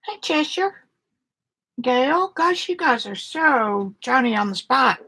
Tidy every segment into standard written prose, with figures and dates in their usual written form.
Hi, Cheshire. Gail, gosh, you guys are so Johnny on the spot.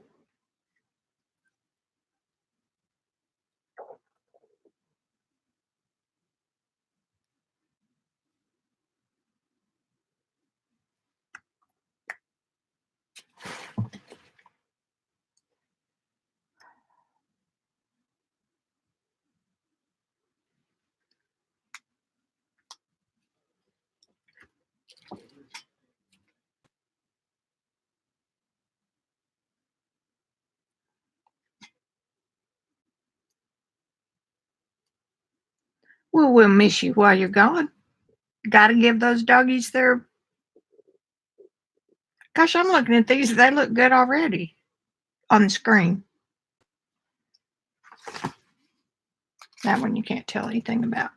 Well, we'll miss you while you're gone. Got to give those doggies their. Gosh, I'm looking at these. They look good already on the screen. That one you can't tell anything about.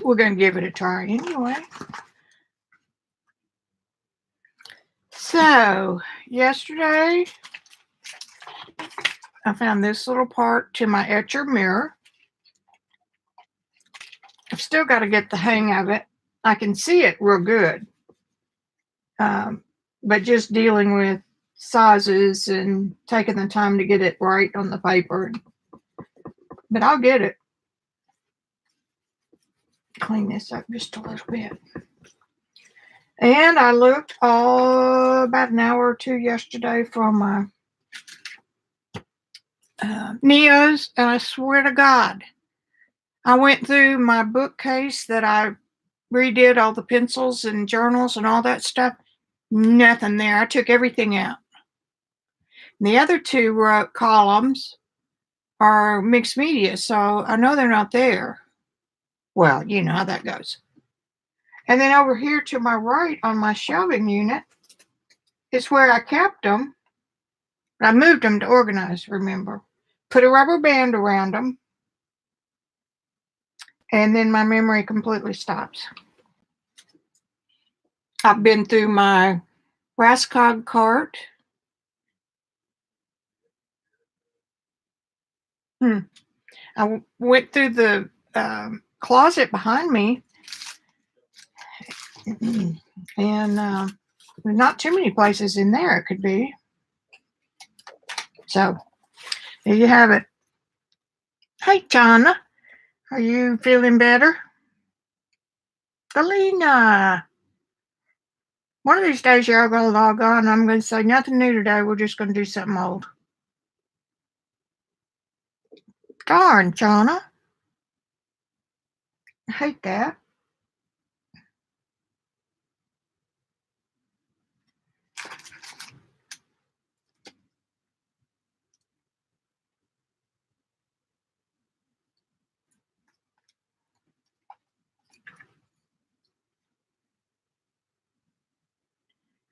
We're going to give it a try anyway. So, yesterday, I found this little part to my etcher mirror. I've still got to get the hang of it. I can see it real good. But just dealing with sizes and taking the time to get it right on the paper. But I'll get it. Clean this up just a little bit. And I looked about an hour or two yesterday for my Neos, and I swear to God, I went through my bookcase that I redid all the pencils and journals and all that stuff. Nothing there. I took everything out. The other two columns are mixed media, so I know they're not there. Well, you know how that goes. And then over here to my right on my shelving unit is where I kept them. I moved them to organize, remember. Put a rubber band around them. And then my memory completely stops. I've been through my Rascog cart. I went through the closet behind me. And there's not too many places in there it could be. So there you have it. Hey, Jana, are you feeling better? Galena, one of these days you're going to log on and I'm going to say nothing new today. We're just going to do something old. Darn, Jana. I hate that.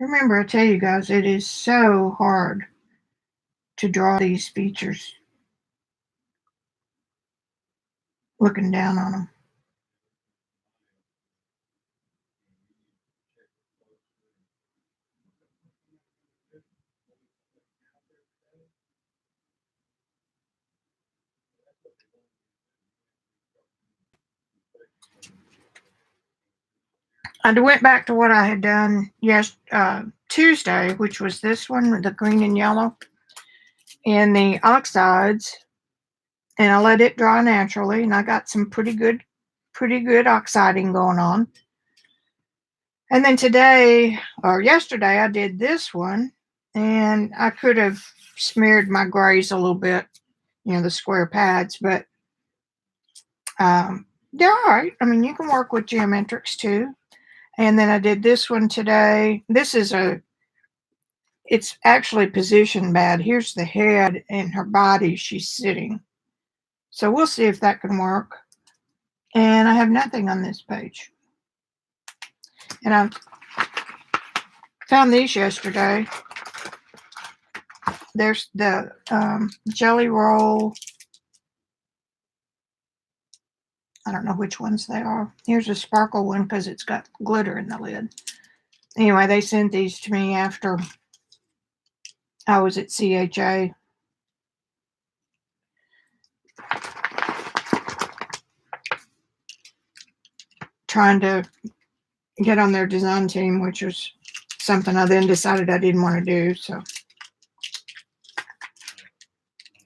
Remember, I tell you guys, it is so hard to draw these features looking down on them. I went back to what I had done Tuesday, which was this one, the green and yellow, and the Oxides, and I let it dry naturally, and I got some pretty good oxiding going on. And then yesterday, I did this one, and I could have smeared my grays a little bit, the square pads, but they're all right. I mean, you can work with geometrics too. And then I did this one today. It's actually positioned bad. Here's the head and her body. She's sitting. So we'll see if that can work. And I have nothing on this page. And I found these yesterday. There's the jelly roll. I don't know which ones they are. Here's a sparkle one because it's got glitter in the lid. Anyway, they sent these to me after I was at CHA. trying to get on their design team, which was something I then decided I didn't want to do. So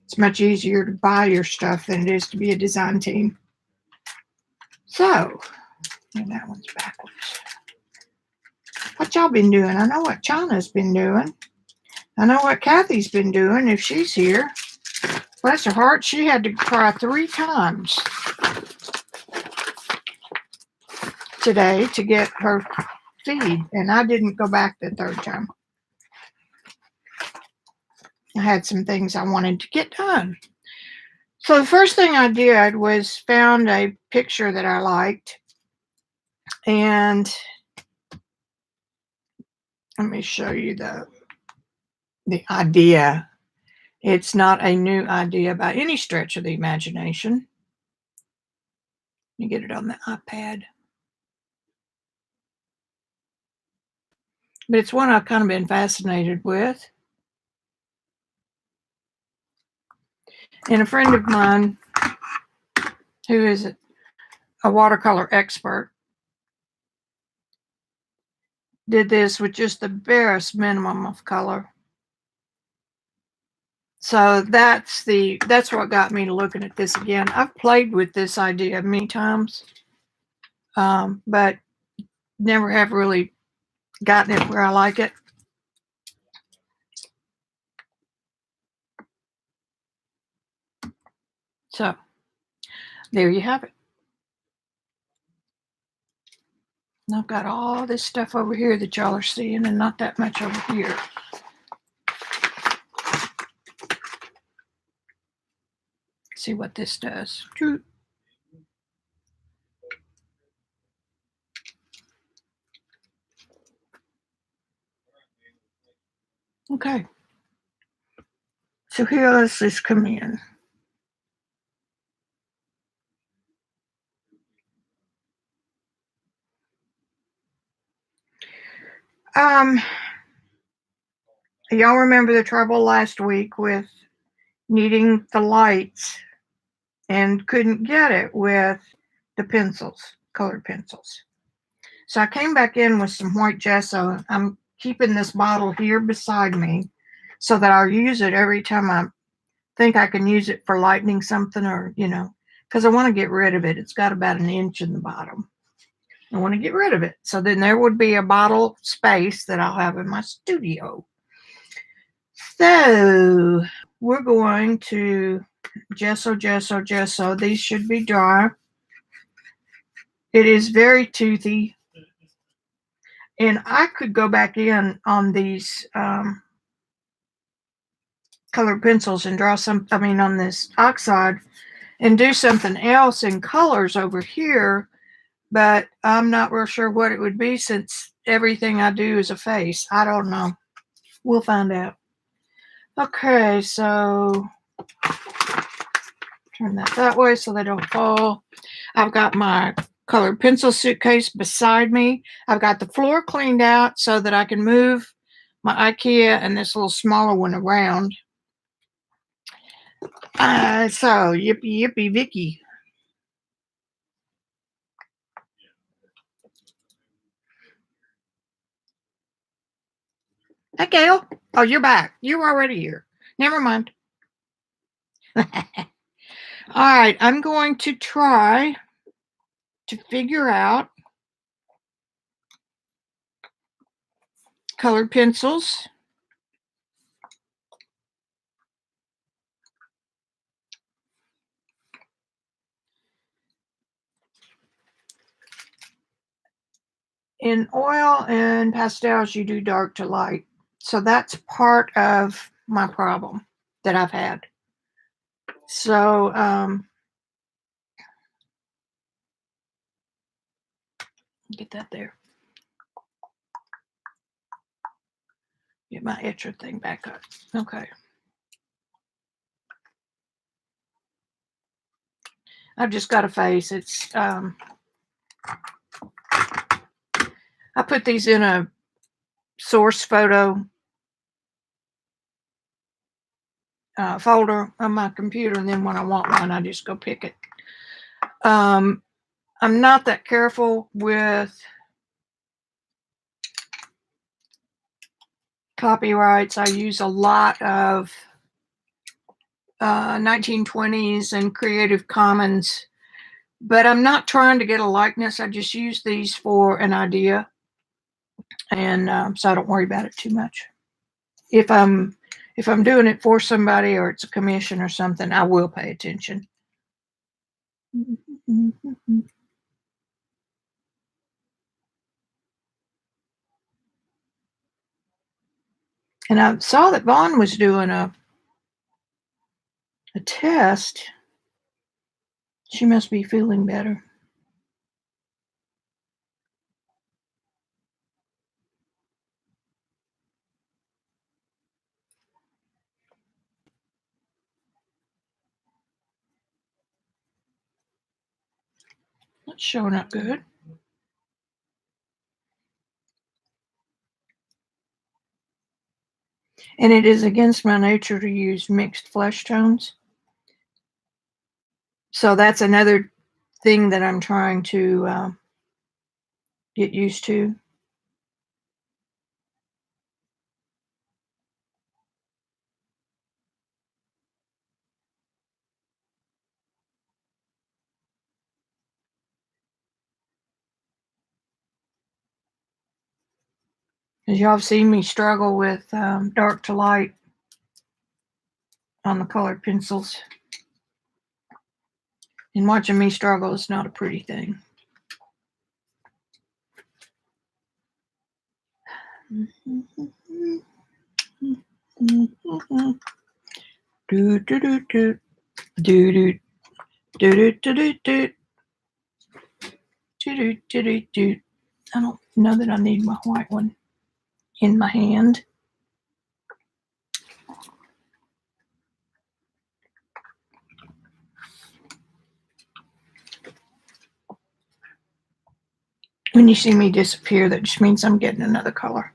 it's much easier to buy your stuff than it is to be a design team. So, and that one's backwards. What y'all been doing? I know what Chana's been doing. I know what Kathy's been doing if she's here. Bless her heart, she had to cry 3 times today to get her feed, and I didn't go back the 3rd time. I had some things I wanted to get done. So the first thing I did was found a picture that I liked, and let me show you the idea. It's not a new idea by any stretch of the imagination. You get it on the iPad. But it's one I've kind of been fascinated with. And a friend of mine who is a watercolor expert did this with just the barest minimum of color. So that's what got me to looking at this again. I've played with this idea many times, but never have really gotten it where I like it. So there you have it. And I've got all this stuff over here that y'all are seeing and not that much over here. See what this does. Okay. So here does this come in. Y'all remember the trouble last week with needing the lights and couldn't get it with the pencils, colored pencils. So I came back in with some white gesso. I'm keeping this bottle here beside me so that I'll use it every time I think I can use it for lightening something, or, because I want to get rid of it. It's got about 1 inch in the bottom. I want to get rid of it. So then there would be a bottle space that I'll have in my studio. So we're going to gesso. These should be dry. It is very toothy. And I could go back in on these colored pencils and draw on this oxide and do something else in colors over here. But I'm not real sure what it would be since everything I do is a face. I don't know. We'll find out. Okay, so turn that way so they don't fall. I've got my colored pencil suitcase beside me. I've got the floor cleaned out so that I can move my IKEA and this little smaller one around. So yippee Vicki. Hey, Gail. Oh, you're back. You were already here. Never mind. All right, I'm going to try to figure out colored pencils. In oil and pastels, you do dark to light. So that's part of my problem that I've had. So, get that there. Get my etcher thing back up. Okay. I've just got a face. It's, I put these in a source photo folder on my computer, and then when I want one, I just go pick it. I'm not that careful with copyrights. I use a lot of 1920s and Creative Commons, but I'm not trying to get a likeness. I just use these for an idea, and so I don't worry about it too much. If I'm doing it for somebody or it's a commission or something, I will pay attention. And I saw that Vaughn was doing a test. She must be feeling better. That's showing up good. And it is against my nature to use mixed flesh tones. So that's another thing that I'm trying to get used to. Because y'all have seen me struggle with dark to light on the colored pencils. And watching me struggle is not a pretty thing. Do do do do do do do do do do do do do. I don't know that I need my white one in my hand. When you see me disappear, that just means I'm getting another color.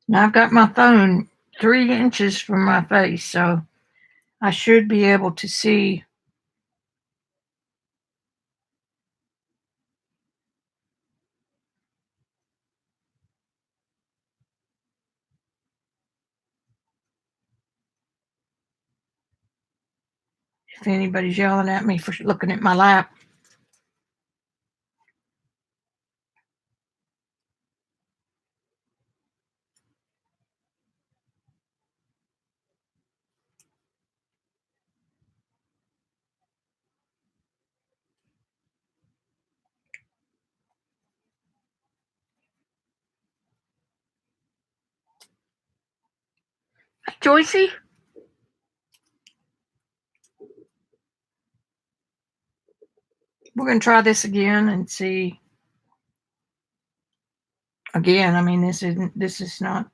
Now I've got my phone 3 inches from my face, so I should be able to see. If anybody's yelling at me for looking at my lap. Joycey? We're going to try this again and see. Again, I mean, this is not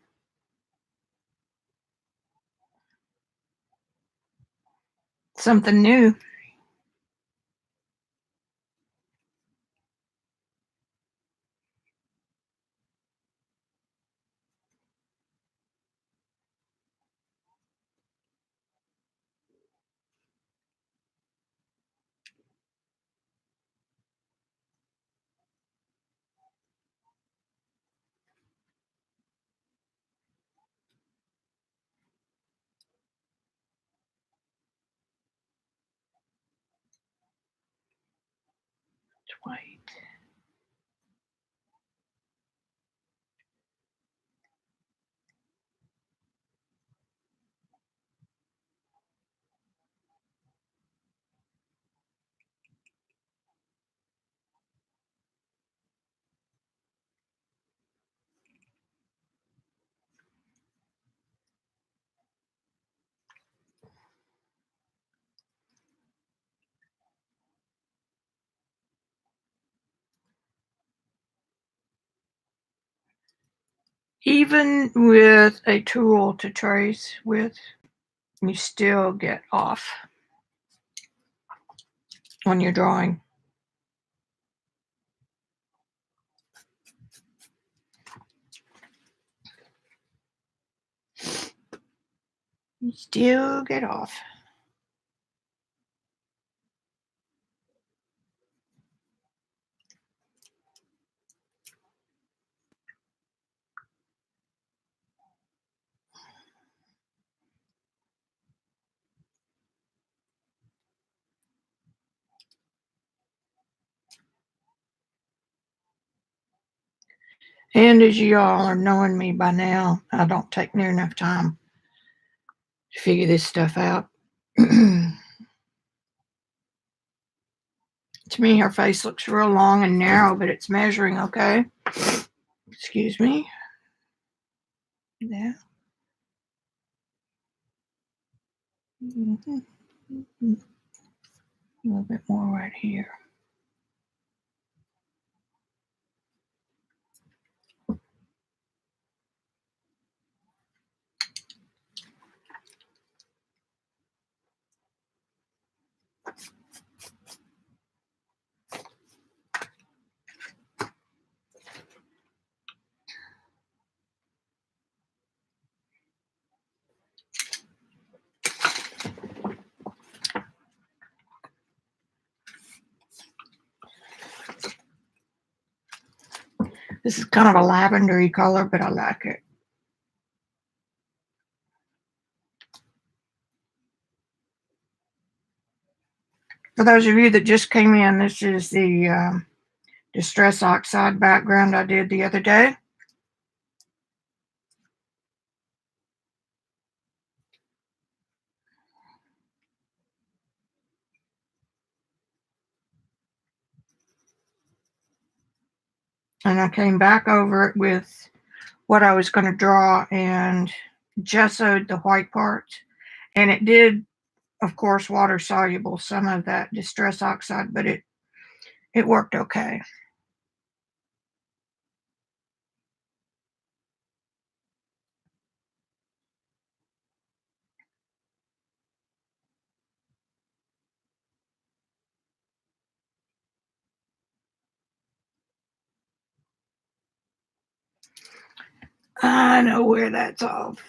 something new. White. Even with a tool to trace with, you still get off when you're drawing. You still get off. And as you all are knowing me by now, I don't take near enough time to figure this stuff out. To me, her face looks real long and narrow, but it's measuring okay. Excuse me. Yeah. Mm-hmm. A little bit more right here. This is kind of a lavendery color, but I like it. For those of you that just came in, this is the Distress Oxide background I did the other day. And I came back over it with what I was going to draw and gessoed the white parts. And it did, of course, water soluble, some of that Distress Oxide, but it worked okay. I know where that's off.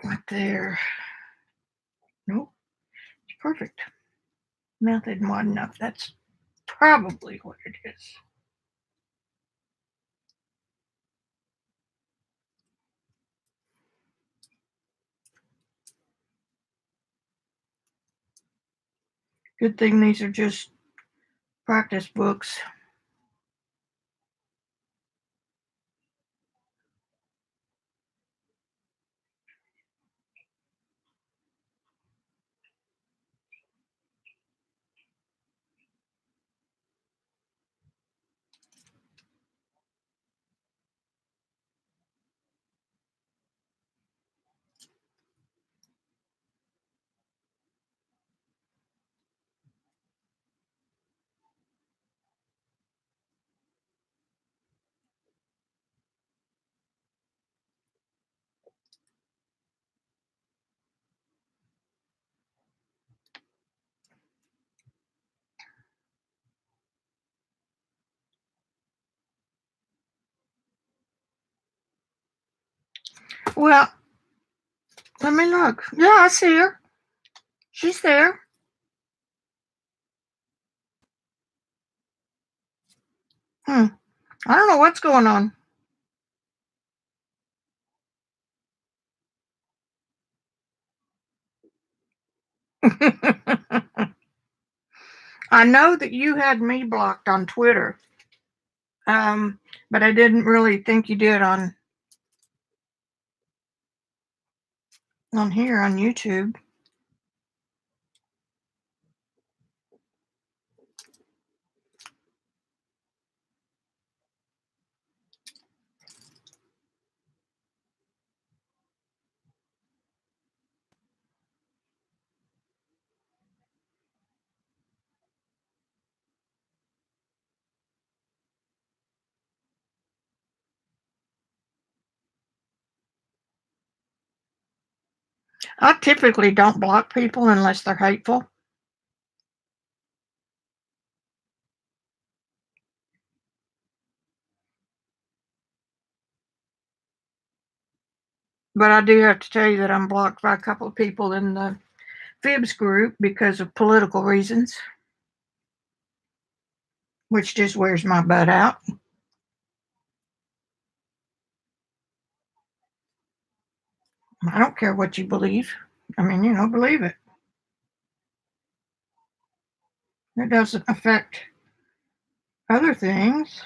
Right there. Nope. It's perfect. Mouth isn't wide enough. That's probably what it is. Good thing these are just practice books. Well, let me look. Yeah, I see her. She's there. I don't know what's going on. I know that you had me blocked on Twitter, but I didn't really think you did on here on YouTube. I typically don't block people unless they're hateful. But I do have to tell you that I'm blocked by a couple of people in the Fibs group because of political reasons, which just wears my butt out. I don't care what you believe. I mean, believe it. It doesn't affect other things.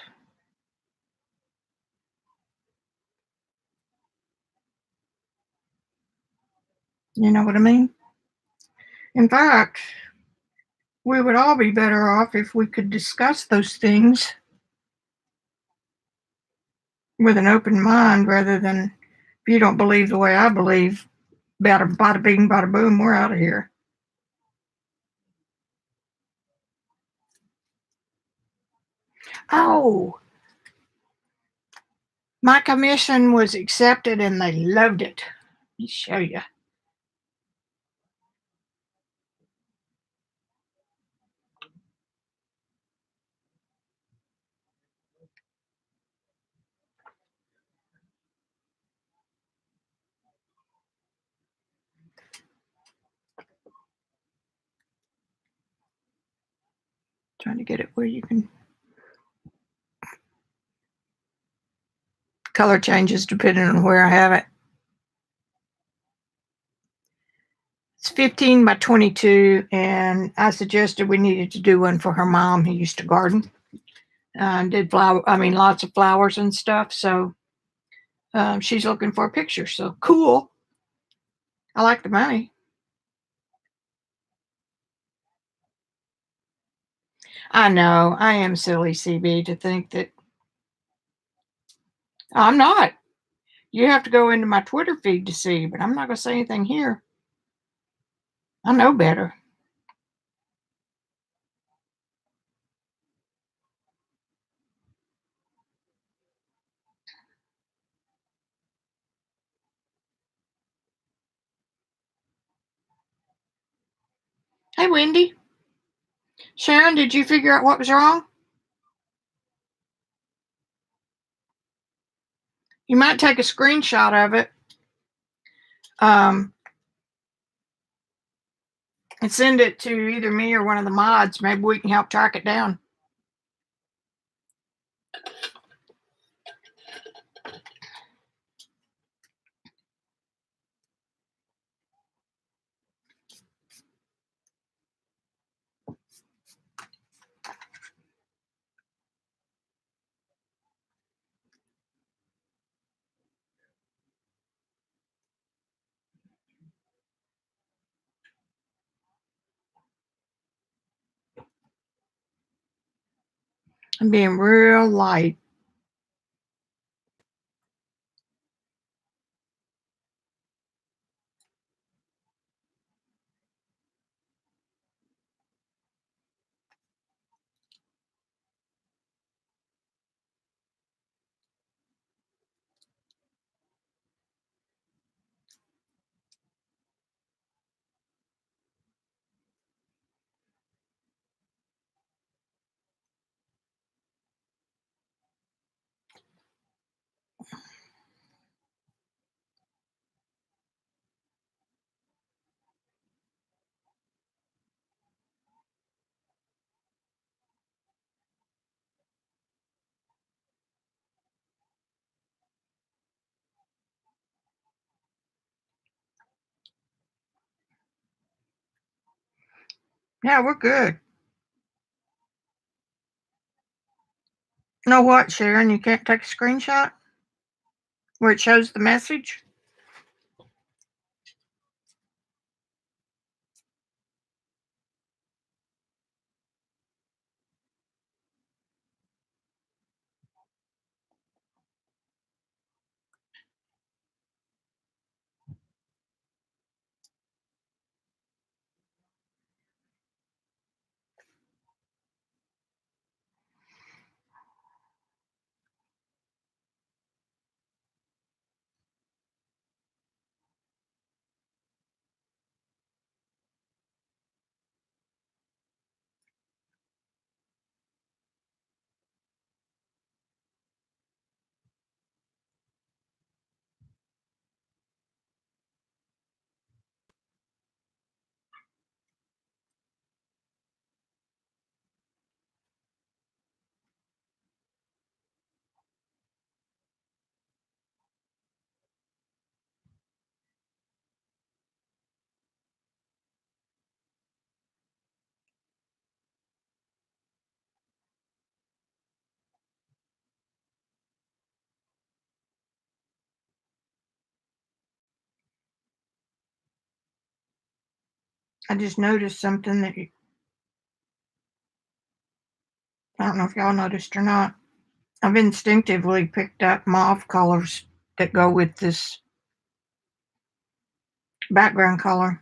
You know what I mean? In fact, we would all be better off if we could discuss those things with an open mind rather than if you don't believe the way I believe, bada bada bing, bada boom, we're out of here. Oh, my commission was accepted and they loved it. Let me show you. Trying to get it where you can color changes depending on where I have it. It's 15 by 22, and I suggested we needed to do one for her mom who used to garden. Did lots of flowers and stuff. So she's looking for a picture. So cool. I like the money. I know I am silly, CB, to think that I'm not. You have to go into my Twitter feed to see, but I'm not going to say anything here. I know better. Hey, Wendy. Sharon, did you figure out what was wrong? You might take a screenshot of it um, and send it to either me or one of the mods. Maybe we can help track it down. I'm being real light. Yeah, we're good. You know what, Sharon? You can't take a screenshot where it shows the message? I just noticed something that I don't know if y'all noticed or not. I've instinctively picked up mauve colors that go with this background color.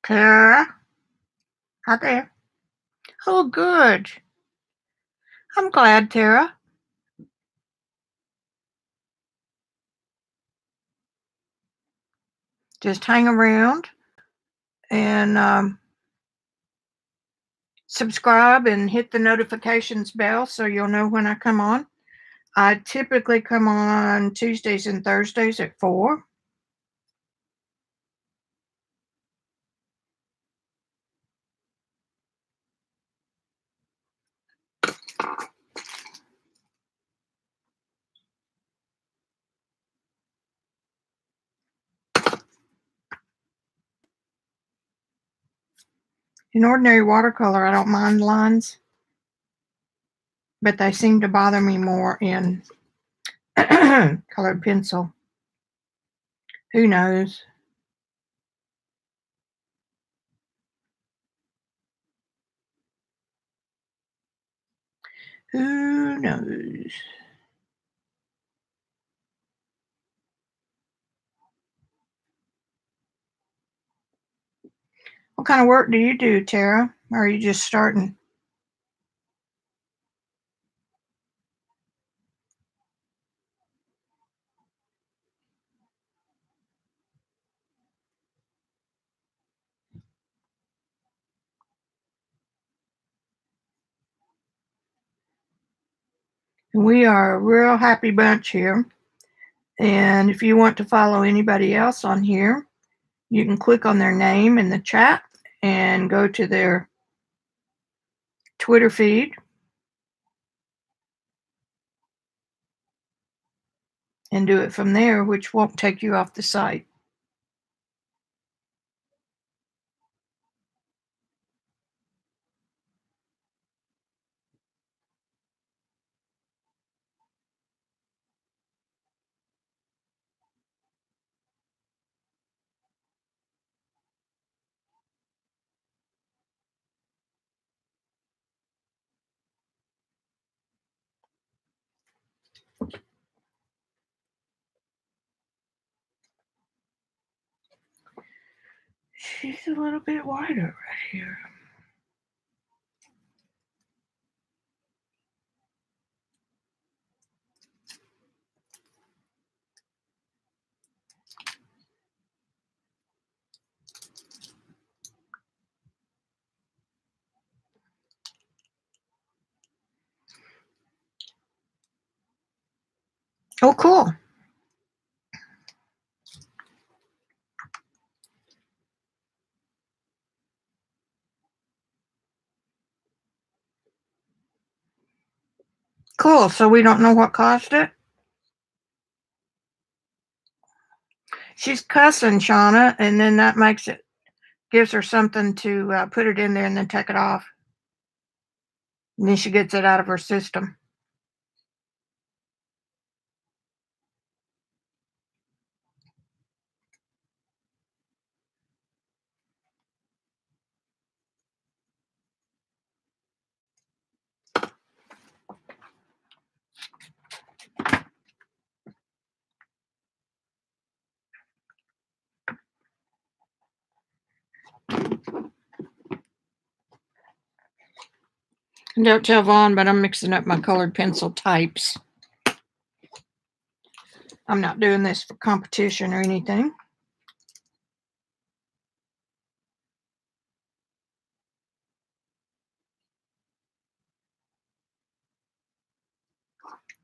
Tara, hi there. Oh, good. I'm glad, Tara. Just hang around and subscribe and hit the notifications bell so you'll know when I come on. I typically come on Tuesdays and Thursdays at 4. In ordinary watercolor, I don't mind lines, but they seem to bother me more in colored pencil. Who knows? Who knows? What kind of work do you do, Tara? Or are you just starting? We are a real happy bunch here. And if you want to follow anybody else on here, you can click on their name in the chat and go to their Twitter feed and do it from there, which won't take you off the site. She's a little bit wider right here. Oh, cool. Cool. So we don't know what caused it? She's cussing, Shauna, and then that gives her something to put it in there and then take it off. And then she gets it out of her system. And don't tell Vaughn, but I'm mixing up my colored pencil types. I'm not doing this for competition or anything.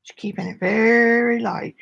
Just keeping it very light.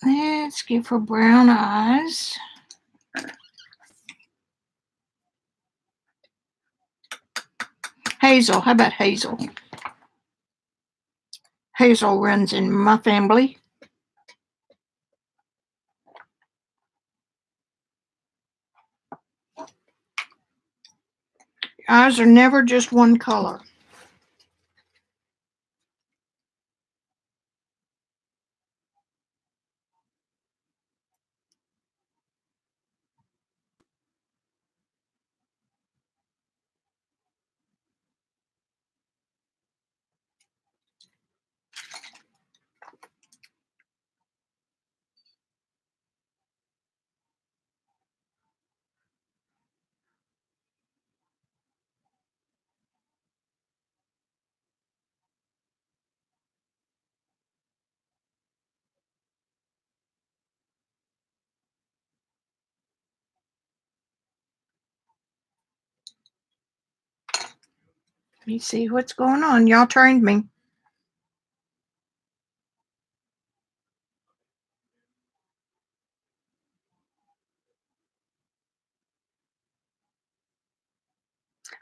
Let's give her brown eyes. Hazel. How about Hazel? Hazel runs in my family. Eyes are never just one color. You see what's going on. Y'all trained me.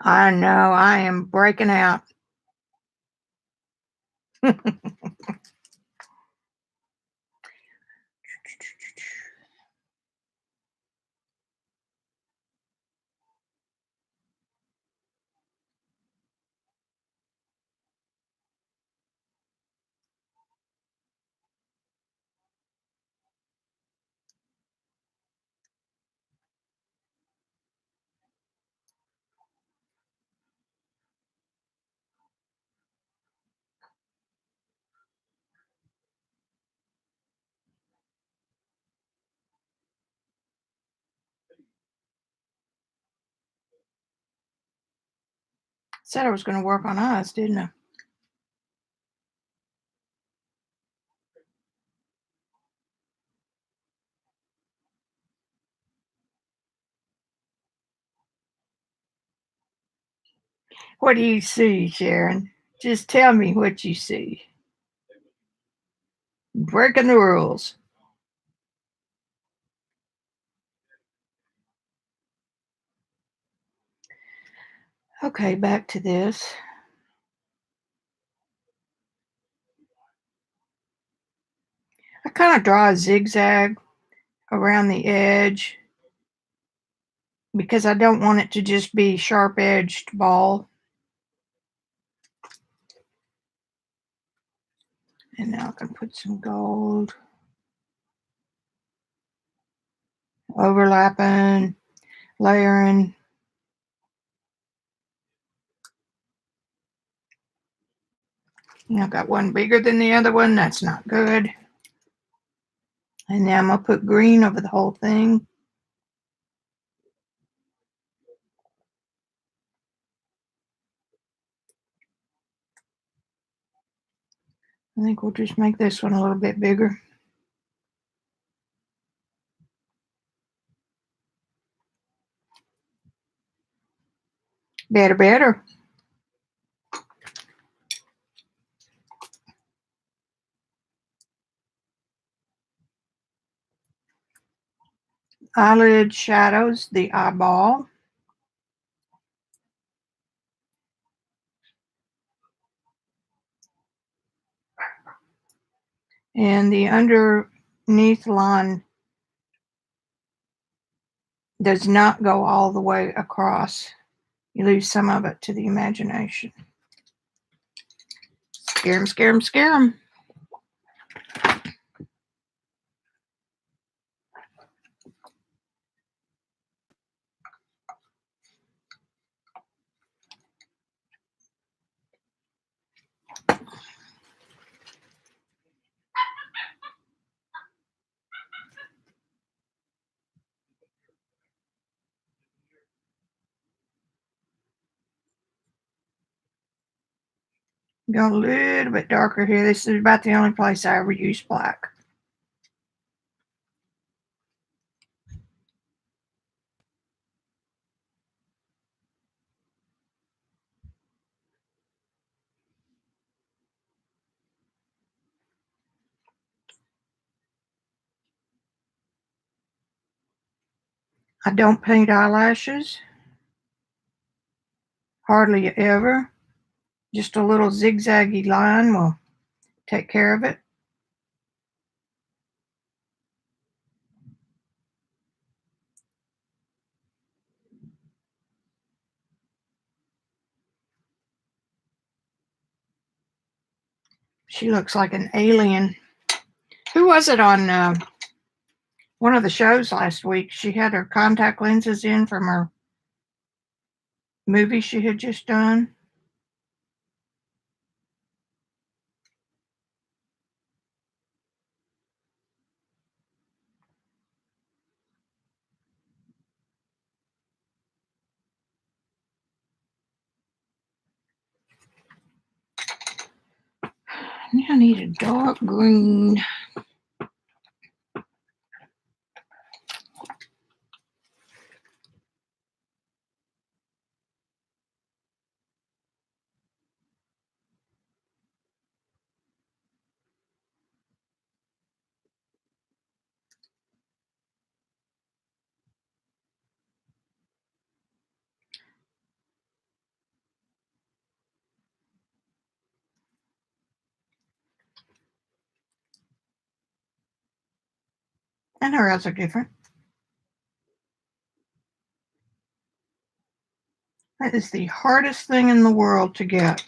I know. I am breaking out. Said I was going to work on eyes, didn't I? What do you see, Sharon? Just tell me what you see. Breaking the rules. Okay, back to this. I kind of draw a zigzag around the edge because I don't want it to just be sharp-edged ball. And now I can put some gold. Overlapping, layering. I've got one bigger than the other one. That's not good. And now I'm going to put green over the whole thing. I think we'll just make this one a little bit bigger. Better. Eyelid shadows the eyeball. And the underneath line does not go all the way across. You leave some of it to the imagination. Scare 'em, scare 'em, scare 'em. Go a little bit darker here. This is about the only place I ever use black. I don't paint eyelashes. Hardly ever. Just a little zigzaggy line will take care of it. She looks like an alien. Who was it on one of the shows last week? She had her contact lenses in from her movie she had just done. Now I need a dark green. And her eyes are different. That is the hardest thing in the world to get.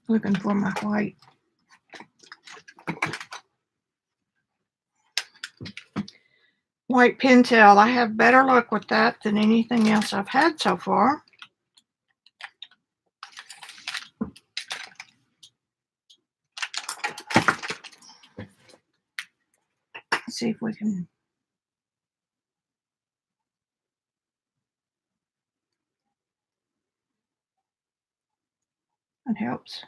Looking for my white. White Pentel. I have better luck with that than anything else I've had so far. Let's see if we can. That helps.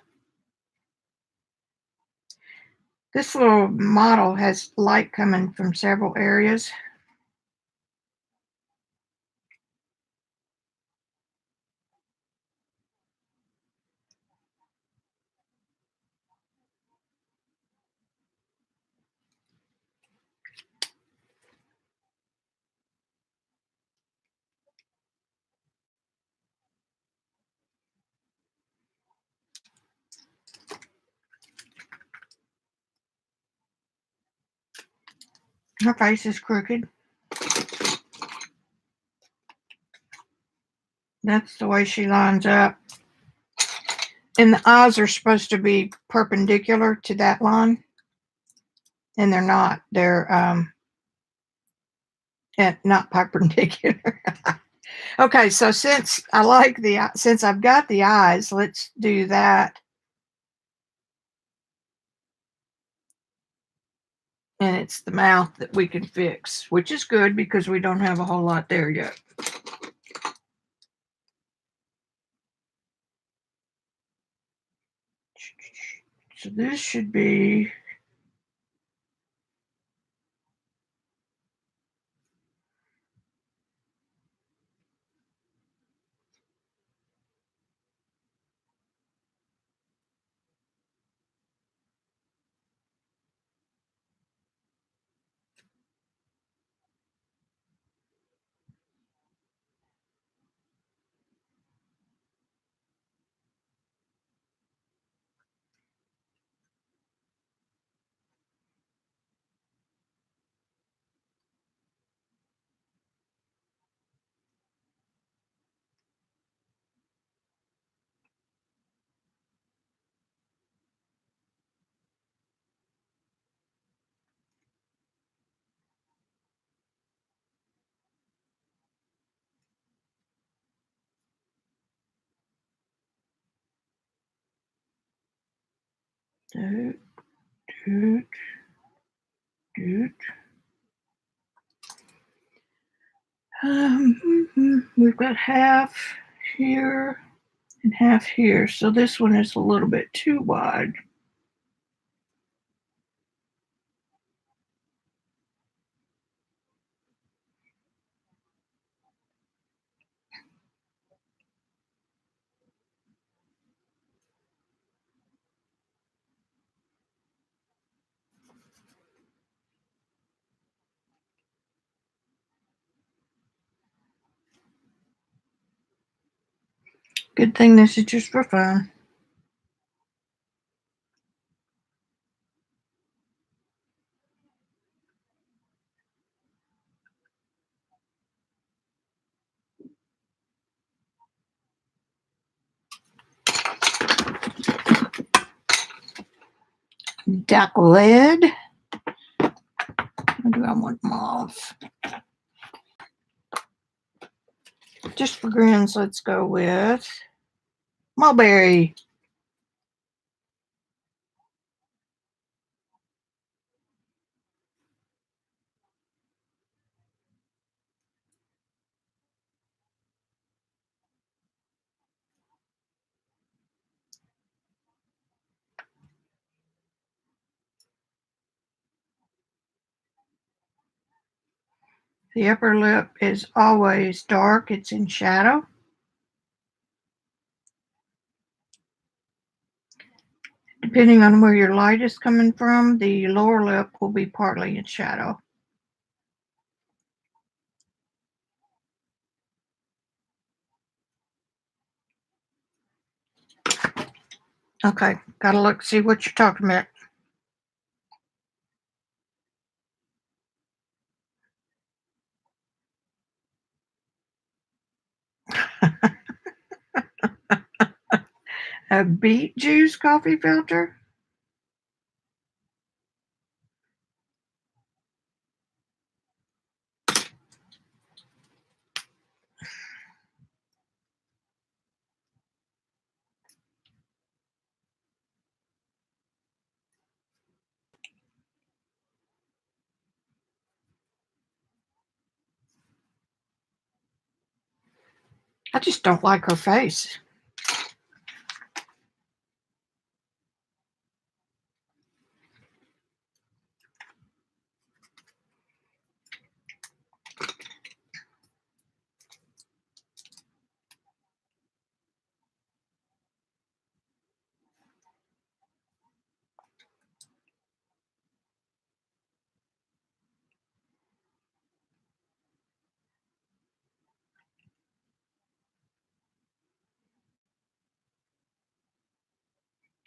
This little model has light coming from several areas. Her face is crooked. That's the way she lines up. And the eyes are supposed to be perpendicular to that line. And they're not. They're not perpendicular. Okay, so since I've got the eyes, let's do that. And it's the mouth that we can fix, which is good because we don't have a whole lot there yet. So this should be doot, doot, doot. We've got half here and half here, so this one is a little bit too wide. Good thing this is just for fun. Duck lead. Or do I want mauve? Just for grins, let's go with mulberry. The upper lip is always dark. It's in shadow. Depending on where your light is coming from, the lower lip will be partly in shadow. Okay, gotta look, see what you're talking about. A beet juice coffee filter? I just don't like her face.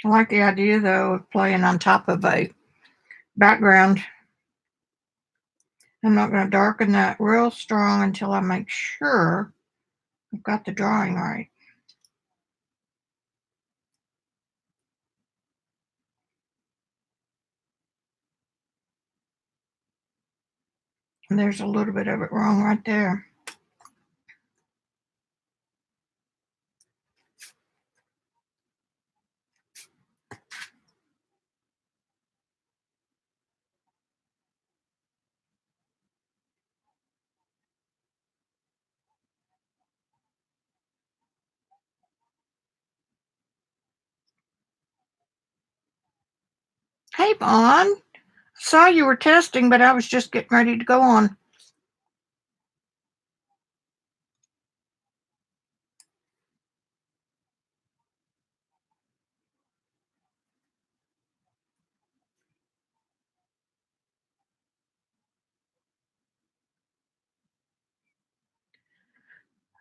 I like the idea, though, of playing on top of a background. I'm not going to darken that real strong until I make sure I've got the drawing right. And there's a little bit of it wrong right there. Hey, Bon. Saw you were testing, but I was just getting ready to go on.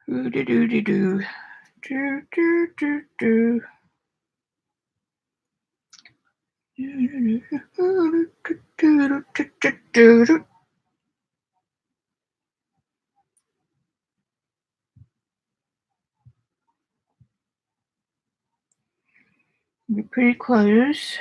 Doo doo doo doo doo. Do do do do. You're pretty close.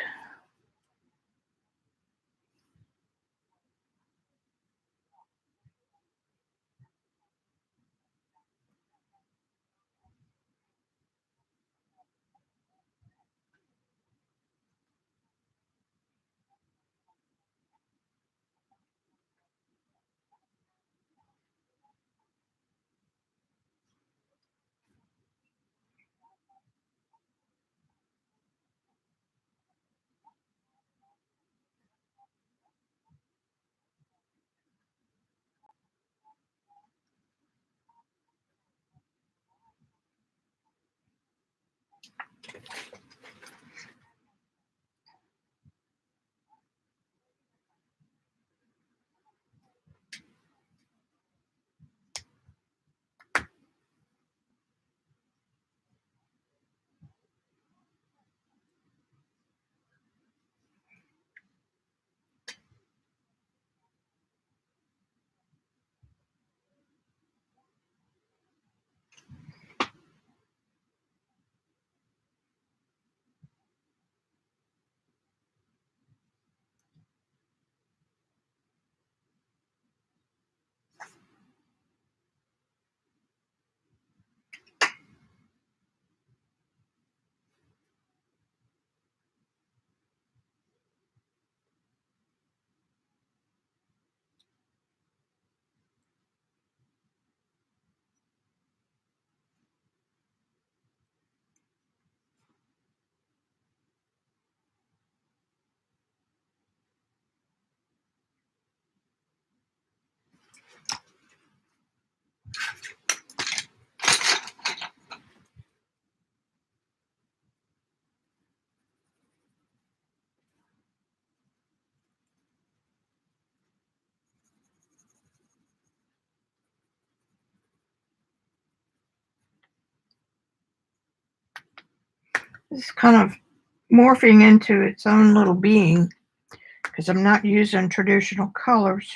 It's kind of morphing into its own little being because I'm not using traditional colors.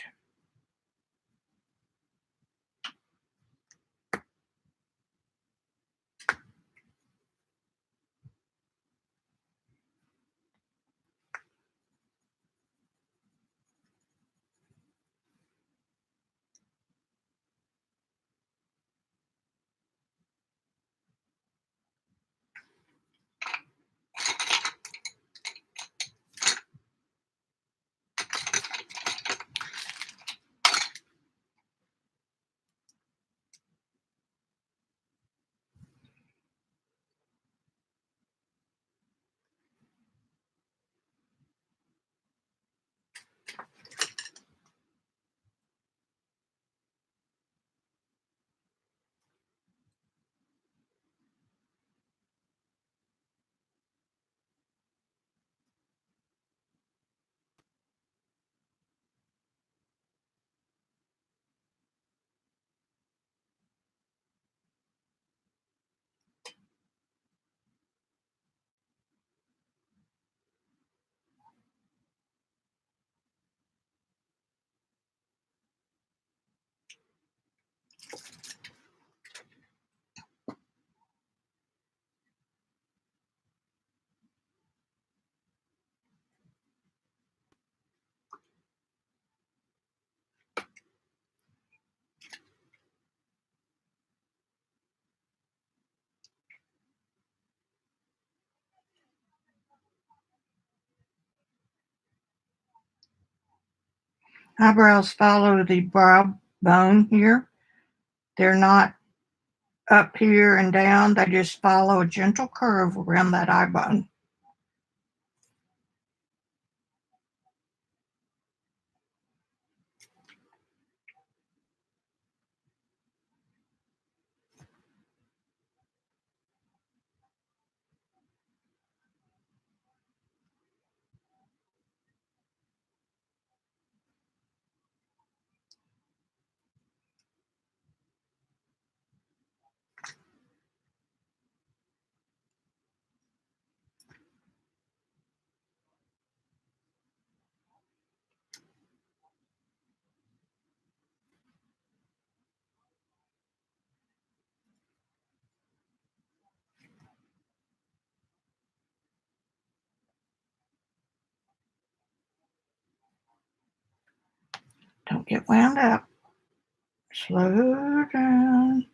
Eyebrows follow the brow bone here. They're not up here and down. They just follow a gentle curve around that eye bone. Don't get wound up. Slow down.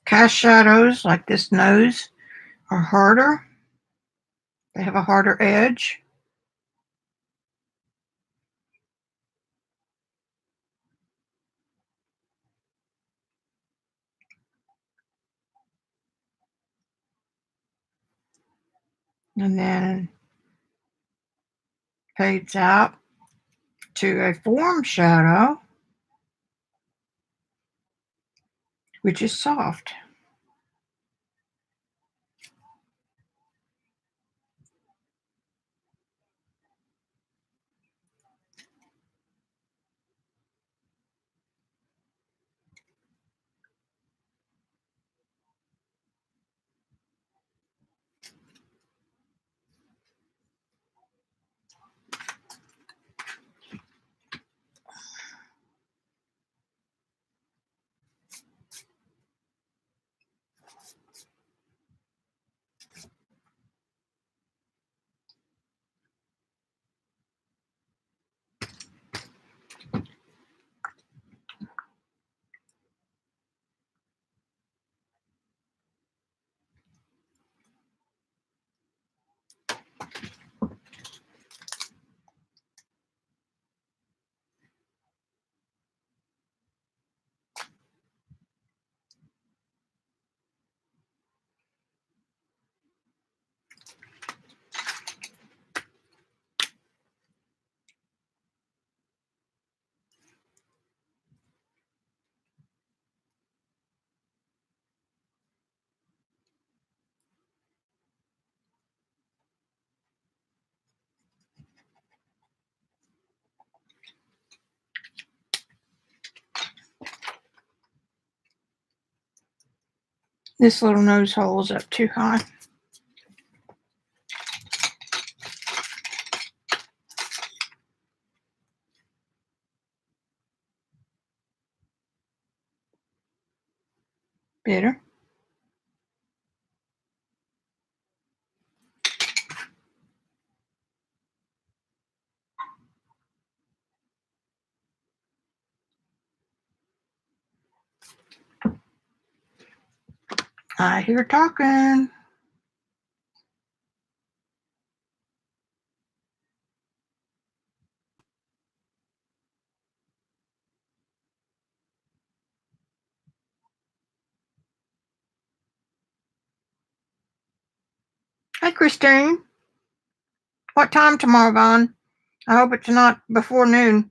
Cast shadows like this nose are harder. They have a harder edge. And then fades out to a form shadow, which is soft. This little nose hole is up too high. Better. I hear talking. Hey, Christine. What time tomorrow, Vaughn? I hope it's not before noon.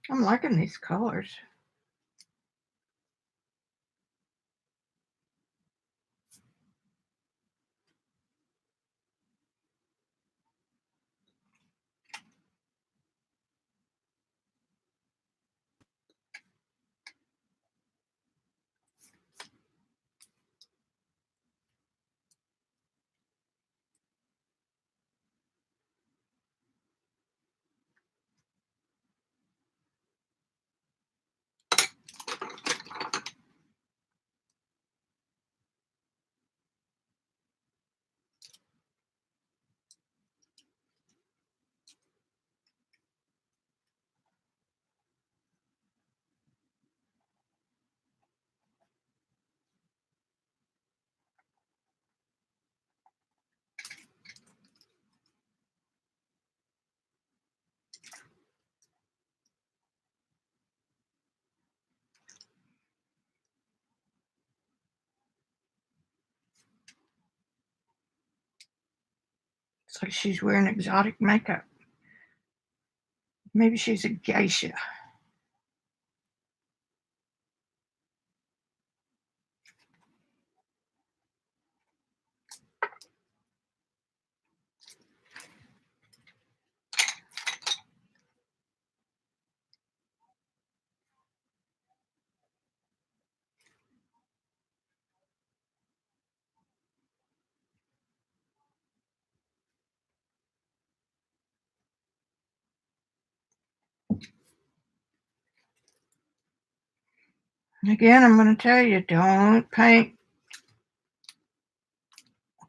I'm liking these colors. It's like she's wearing exotic makeup. Maybe she's a geisha. Again, I'm going to tell you, don't paint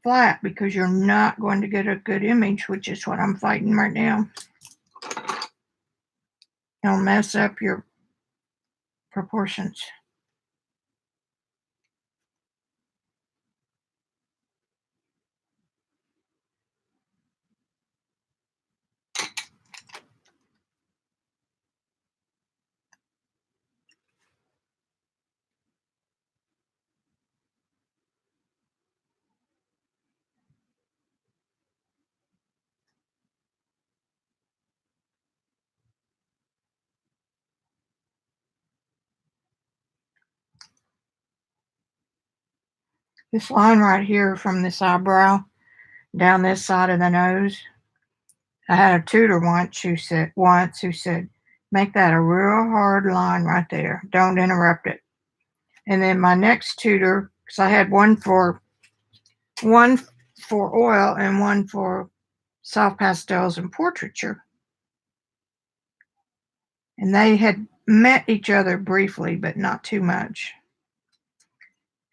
flat because you're not going to get a good image, which is what I'm fighting right now. It'll mess up your proportions. This line right here from this eyebrow down this side of the nose, I had a tutor once who said, make that a real hard line right there. Don't interrupt it. And then my next tutor, because I had one for oil and one for soft pastels and portraiture. And they had met each other briefly, but not too much.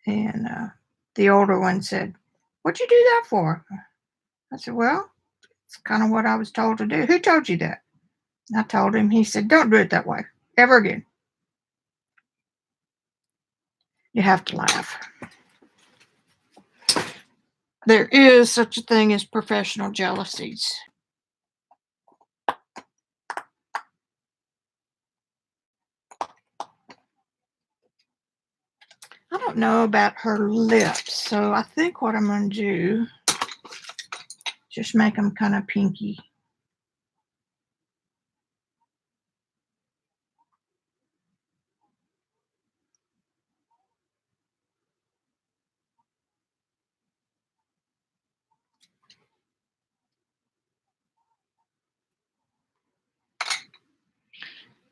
And the older one said, "What'd you do that for?" I said, "Well, it's kind of what I was told to do." "Who told you that?" I told him. He said, "Don't do it that way ever again." You have to laugh. There is such a thing as professional jealousies. I don't know about her lips, so I think what I'm going to do is just make them kind of pinky.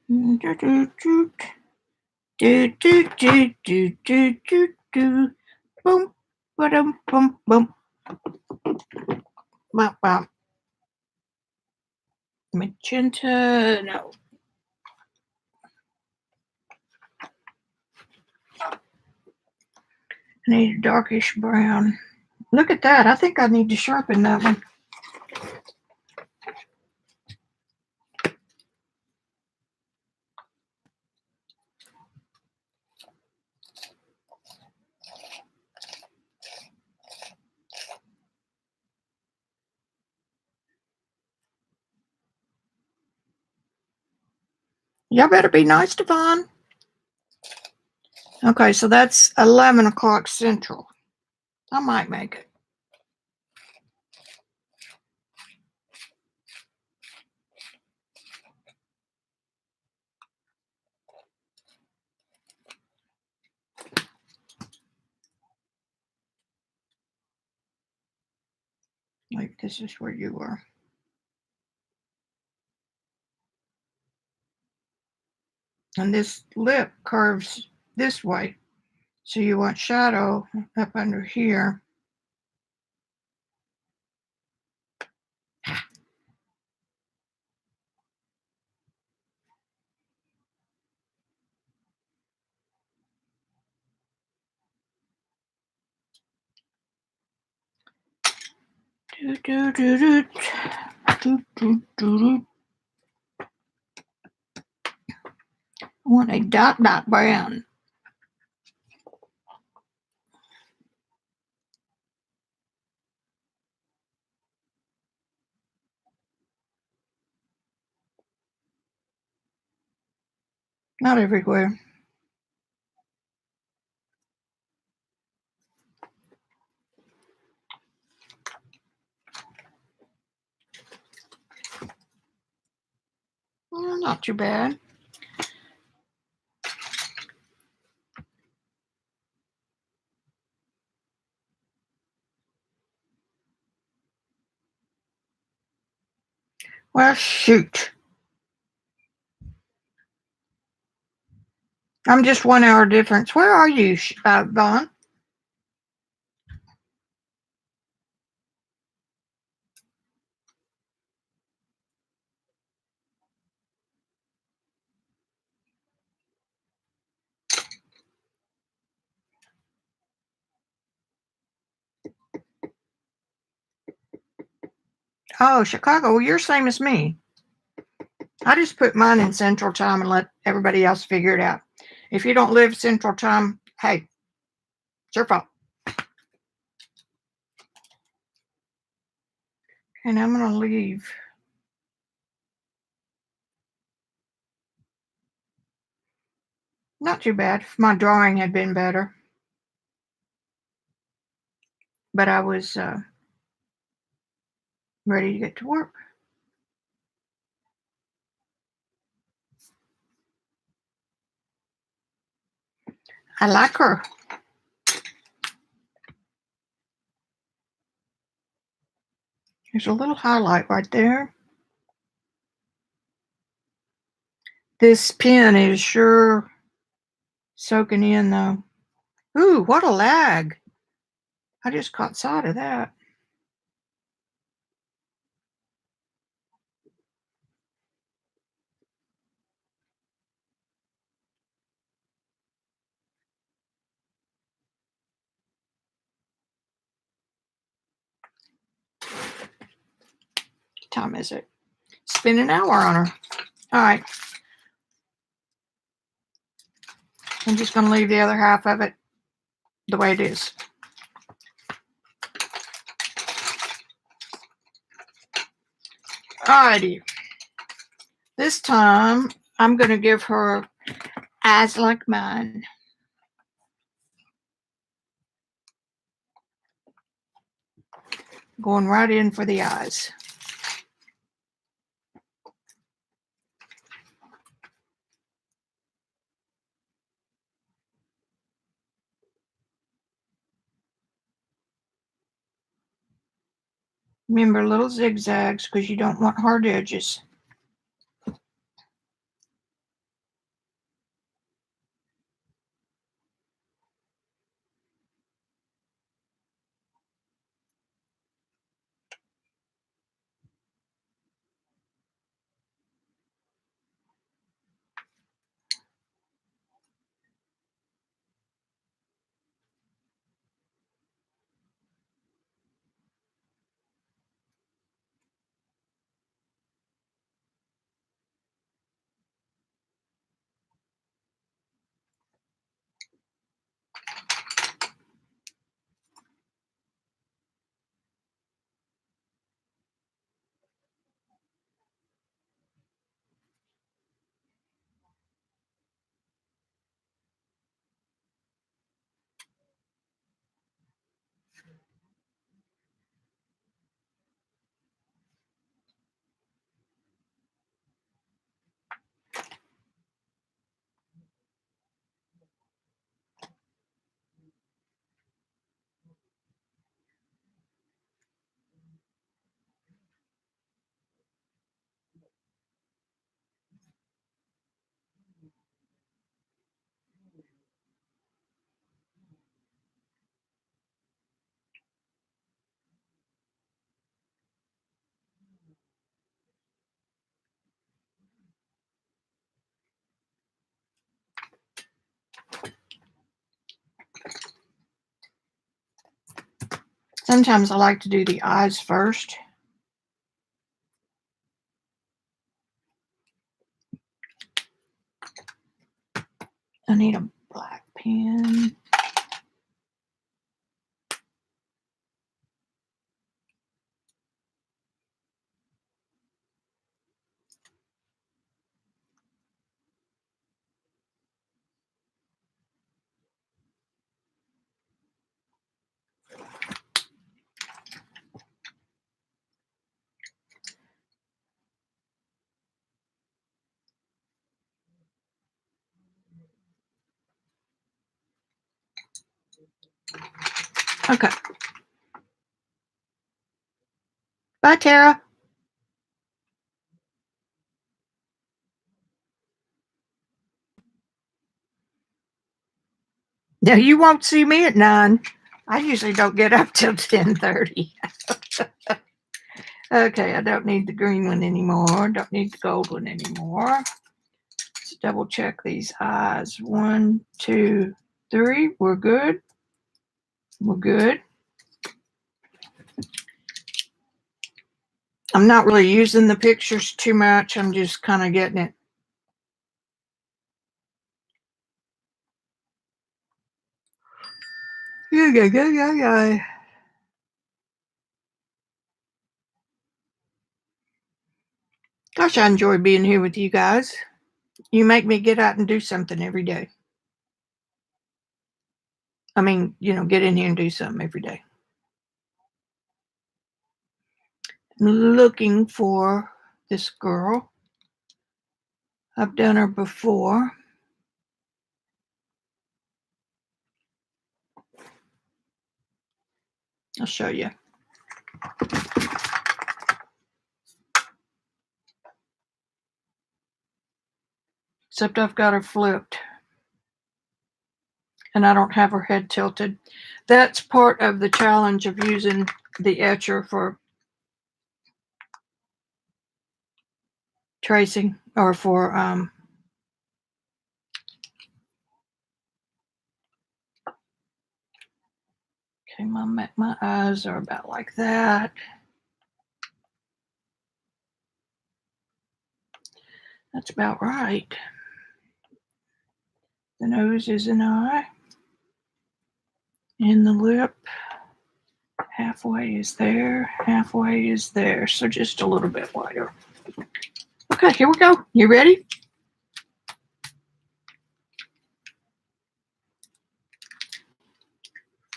Do do do do do do do do do do. Boom, ba-dum, boom, boom. Bop, bop. Magenta, no. I need a darkish brown. Look at that. I think I need to sharpen that one. Y'all better be nice, Devon. Okay, so that's 11 o'clock Central. I might make it. Like, this is where you are. And this lip curves this way. So you want shadow up under here. Do, do, do, do. Do, do, do, do. I want a dot brown. Not everywhere. Well, not too bad. Well, shoot. I'm just 1 hour difference. Where are you, Vaughn? Oh, Chicago. Well, you're same as me. I just put mine in Central Time and let everybody else figure it out. If you don't live Central Time, hey, it's your fault. And I'm going to leave. Not too bad. If my drawing had been better. But I was ready to get to work. I like her. There's a little highlight right there. This pen is sure soaking in, though. Ooh, what a lag. I just caught sight of that. What time is it? It's been an hour on her. All right. I'm just going to leave the other half of it the way it is. Alrighty. This time, I'm going to give her eyes like mine. Going right in for the eyes. Remember, little zigzags because you don't want hard edges. Sometimes I like to do the eyes first. I need a black pen. Okay. Bye, Tara. Now you won't see me at 9. I usually don't get up till 10:30. Okay, I don't need the green one anymore. Don't need the gold one anymore. Let's double check these eyes. 1, 2, 3. We're good. We're good. I'm not really using the pictures too much. I'm just kind of getting it. Yeah. Gosh, I enjoy being here with you guys. You make me get out and do something every day. I mean, get in here and do something every day. I'm looking for this girl. I've done her before. I'll show you. Except I've got her flipped. And I don't have her head tilted. That's part of the challenge of using the etcher for tracing or for okay, my eyes are about like that. That's about right. The nose is an eye. And the lip halfway is there, halfway is there. So just a little bit wider. Okay, here we go. You ready?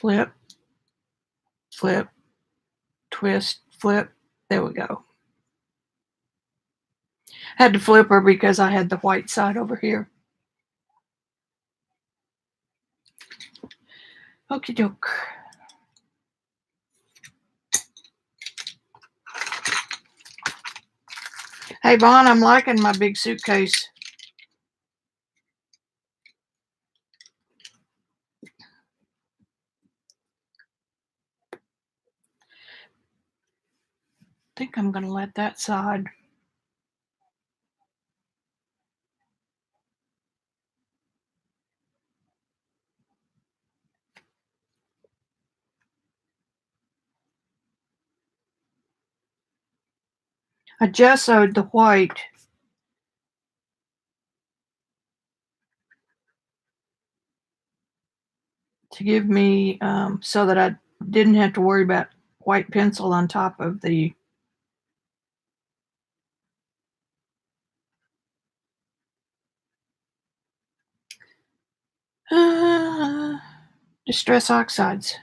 Flip, flip, twist, flip. There we go. Had to flip her because I had the white side over here. Okie doke. Hey, Vaughn, I'm liking my big suitcase. I think I'm going to let that side. I gessoed the white. To give me, so that I didn't have to worry about white pencil on top of the Distress Oxides.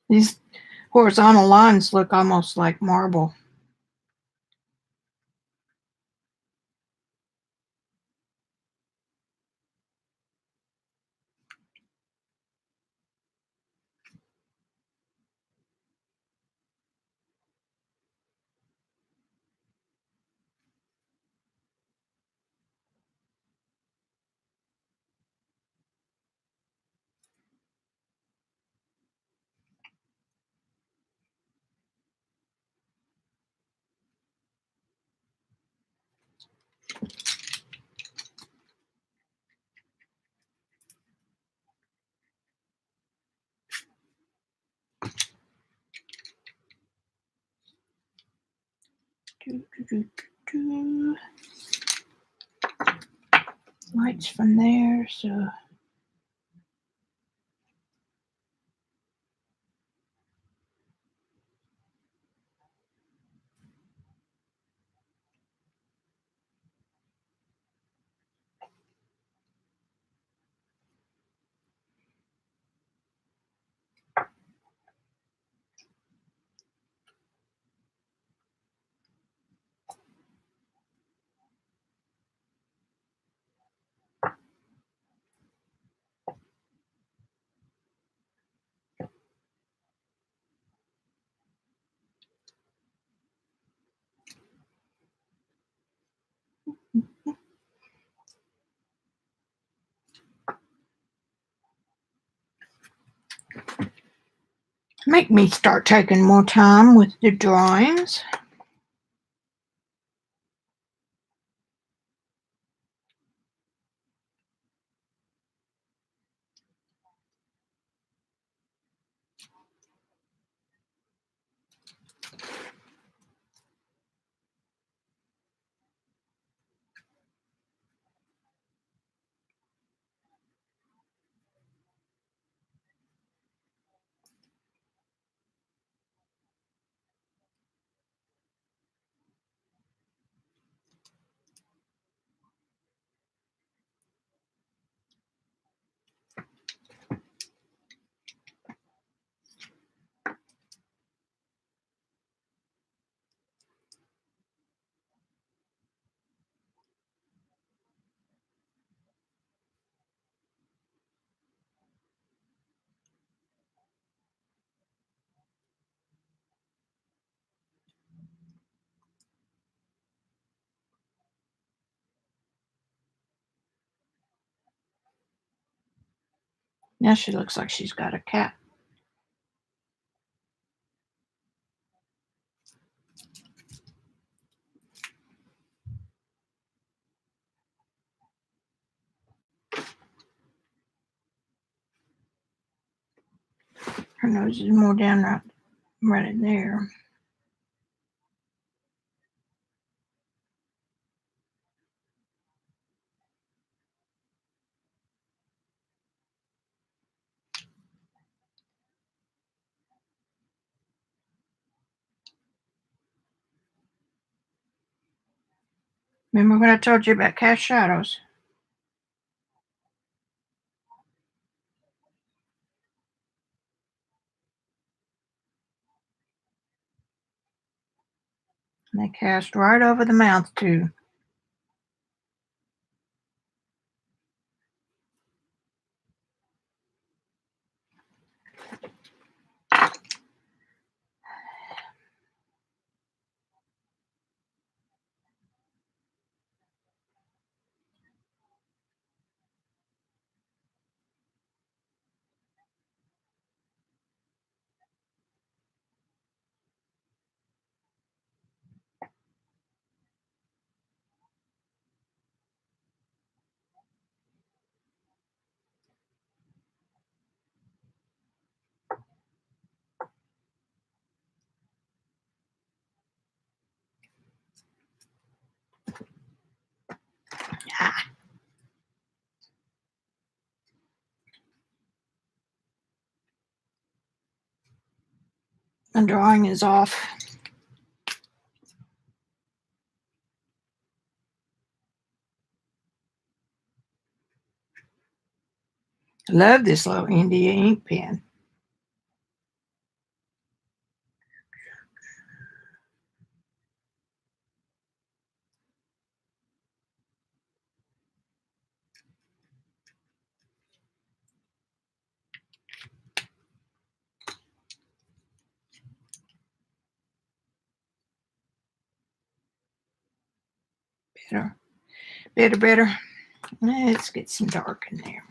These horizontal lines look almost like marble. Lights from there, so make me start taking more time with the drawings. Now she looks like she's got a cat. Her nose is more down right in there. Remember what I told you about cast shadows? And they cast right over the mouth too. Ah, my drawing is off. I love this little India ink pen. Better. Let's get some dark in there.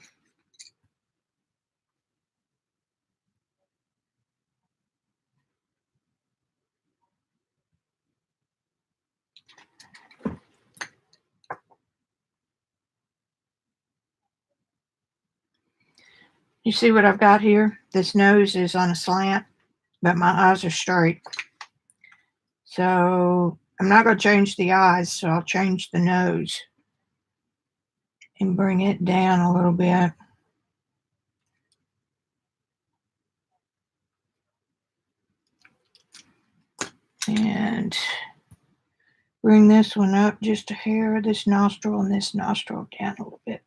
You see what I've got here? This nose is on a slant, but my eyes are straight. So I'm not going to change the eyes, so I'll change the nose and bring it down a little bit. And bring this one up just a hair, this nostril and this nostril down a little bit.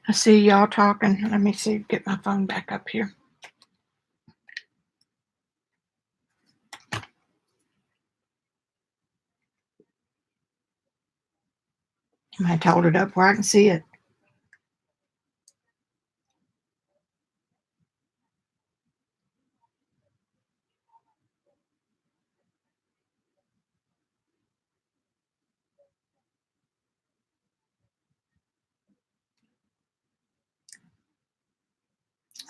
I see y'all talking. Let me see, get my phone back up here. I might hold it up where I can see it.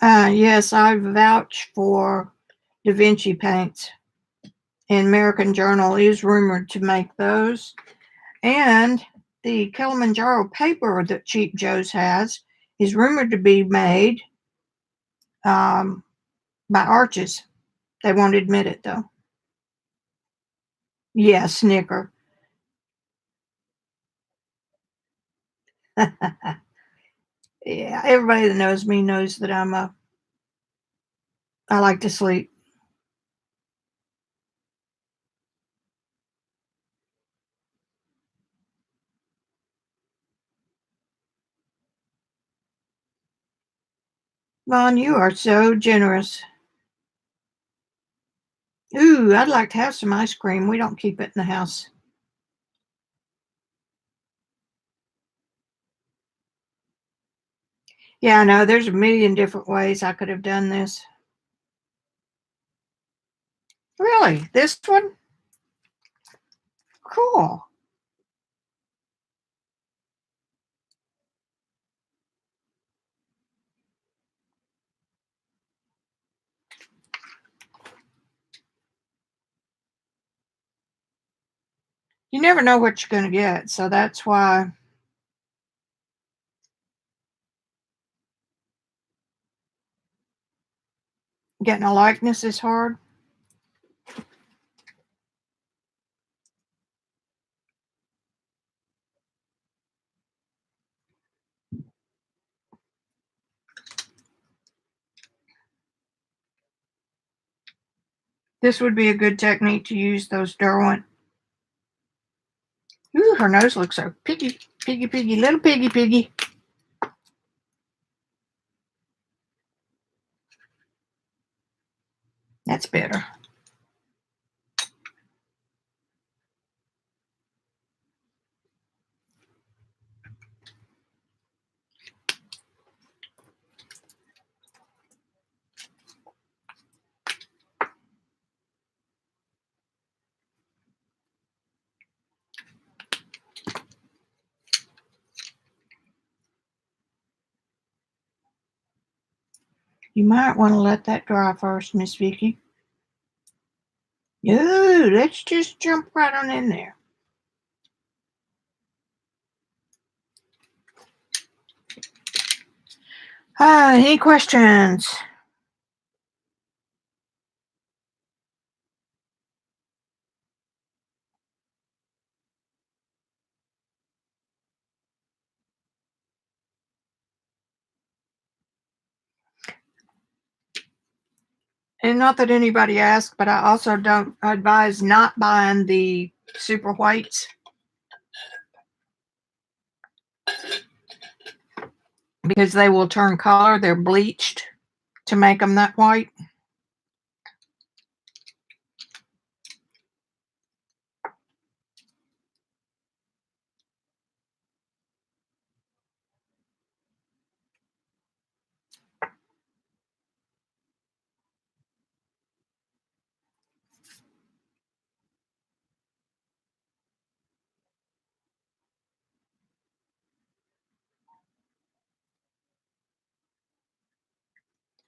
Yes, I vouch for Da Vinci paints. And American Journal is rumored to make those. And the Kilimanjaro paper that Cheap Joe's has is rumored to be made by Arches. They won't admit it, though. Yeah, snicker. Yeah, everybody that knows me knows that I like to sleep. Vaughn, you are so generous. Ooh, I'd like to have some ice cream. We don't keep it in the house. Yeah, I know. There's a million different ways I could have done this. Really? This one? Cool. You never know what you're going to get, so that's why getting a likeness is hard. This would be a good technique to use those Derwent. Ooh, her nose looks so piggy, piggy, piggy, little piggy, piggy. That's better. You might want to let that dry first, Miss Vicki. Ooh, let's just jump right on in there. Any questions? And not that anybody asked, but I also don't advise not buying the super whites because they will turn color. They're bleached to make them that white.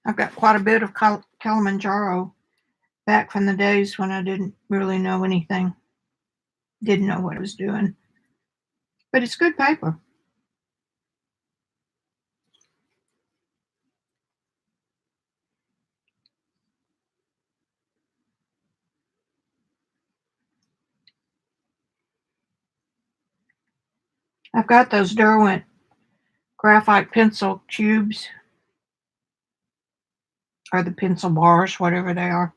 I've got quite a bit of Kilimanjaro back from the days when I didn't really know anything, didn't know what I was doing. But it's good paper. I've got those Derwent graphite pencil cubes, or the pencil bars, whatever they are.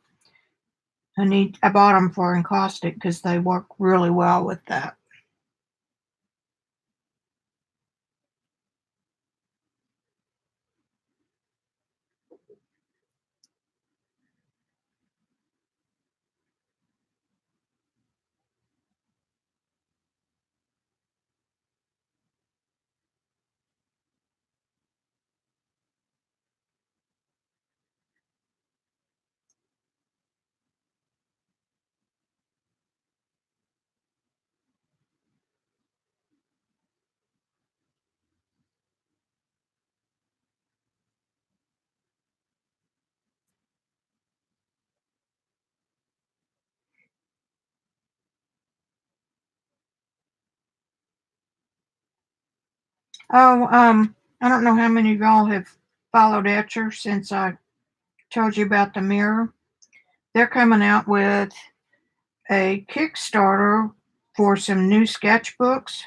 I bought them for encaustic because they work really well with that. Oh, I don't know how many of y'all have followed Etcher since I told you about the mirror. They're coming out with a Kickstarter for some new sketchbooks,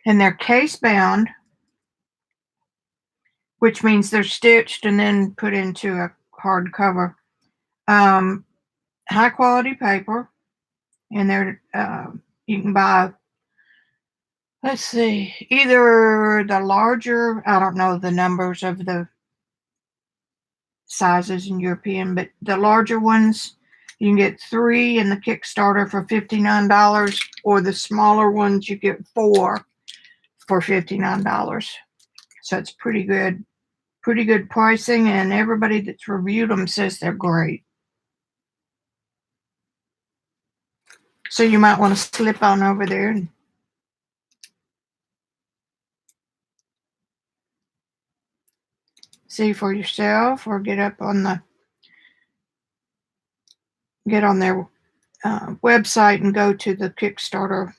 and they're case bound, which means they're stitched and then put into a hardcover. High quality paper, and they're you can buy. Let's see, either the larger. I don't know the numbers of the sizes in European, but the larger ones, you can get 3 in the Kickstarter for $59, or the smaller ones, you get 4 for $59. So it's pretty good pricing, and everybody that's reviewed them says they're great. So you might want to slip on over there and see for yourself, or get on their website and go to the Kickstarter.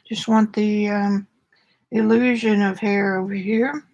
Just want the illusion of hair over here.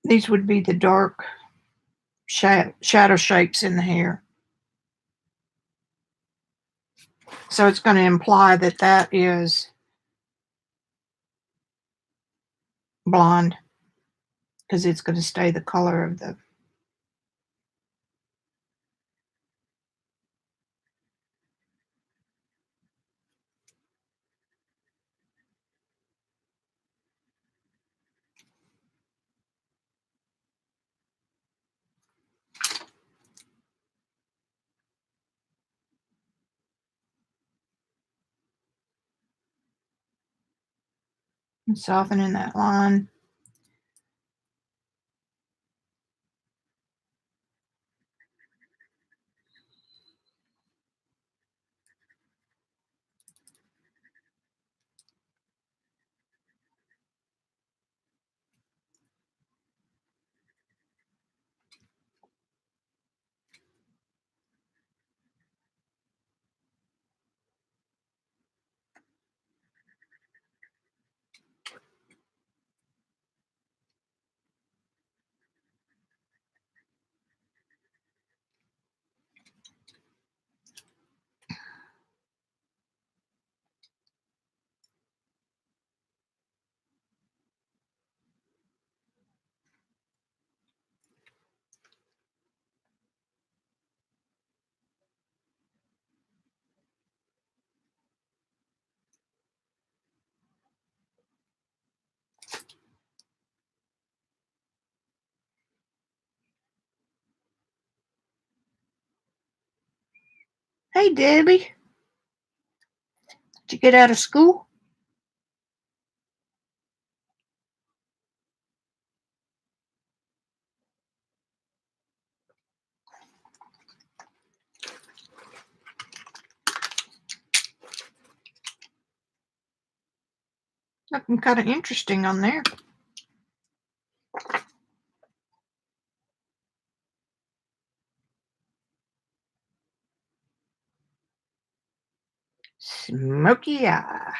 These would be the dark shadow shapes in the hair. So it's going to imply that that is blonde, because it's going to stay the color of the. Softening that line. Hey, Debbie. Did you get out of school? Looking kind of interesting on there. Smoky eye.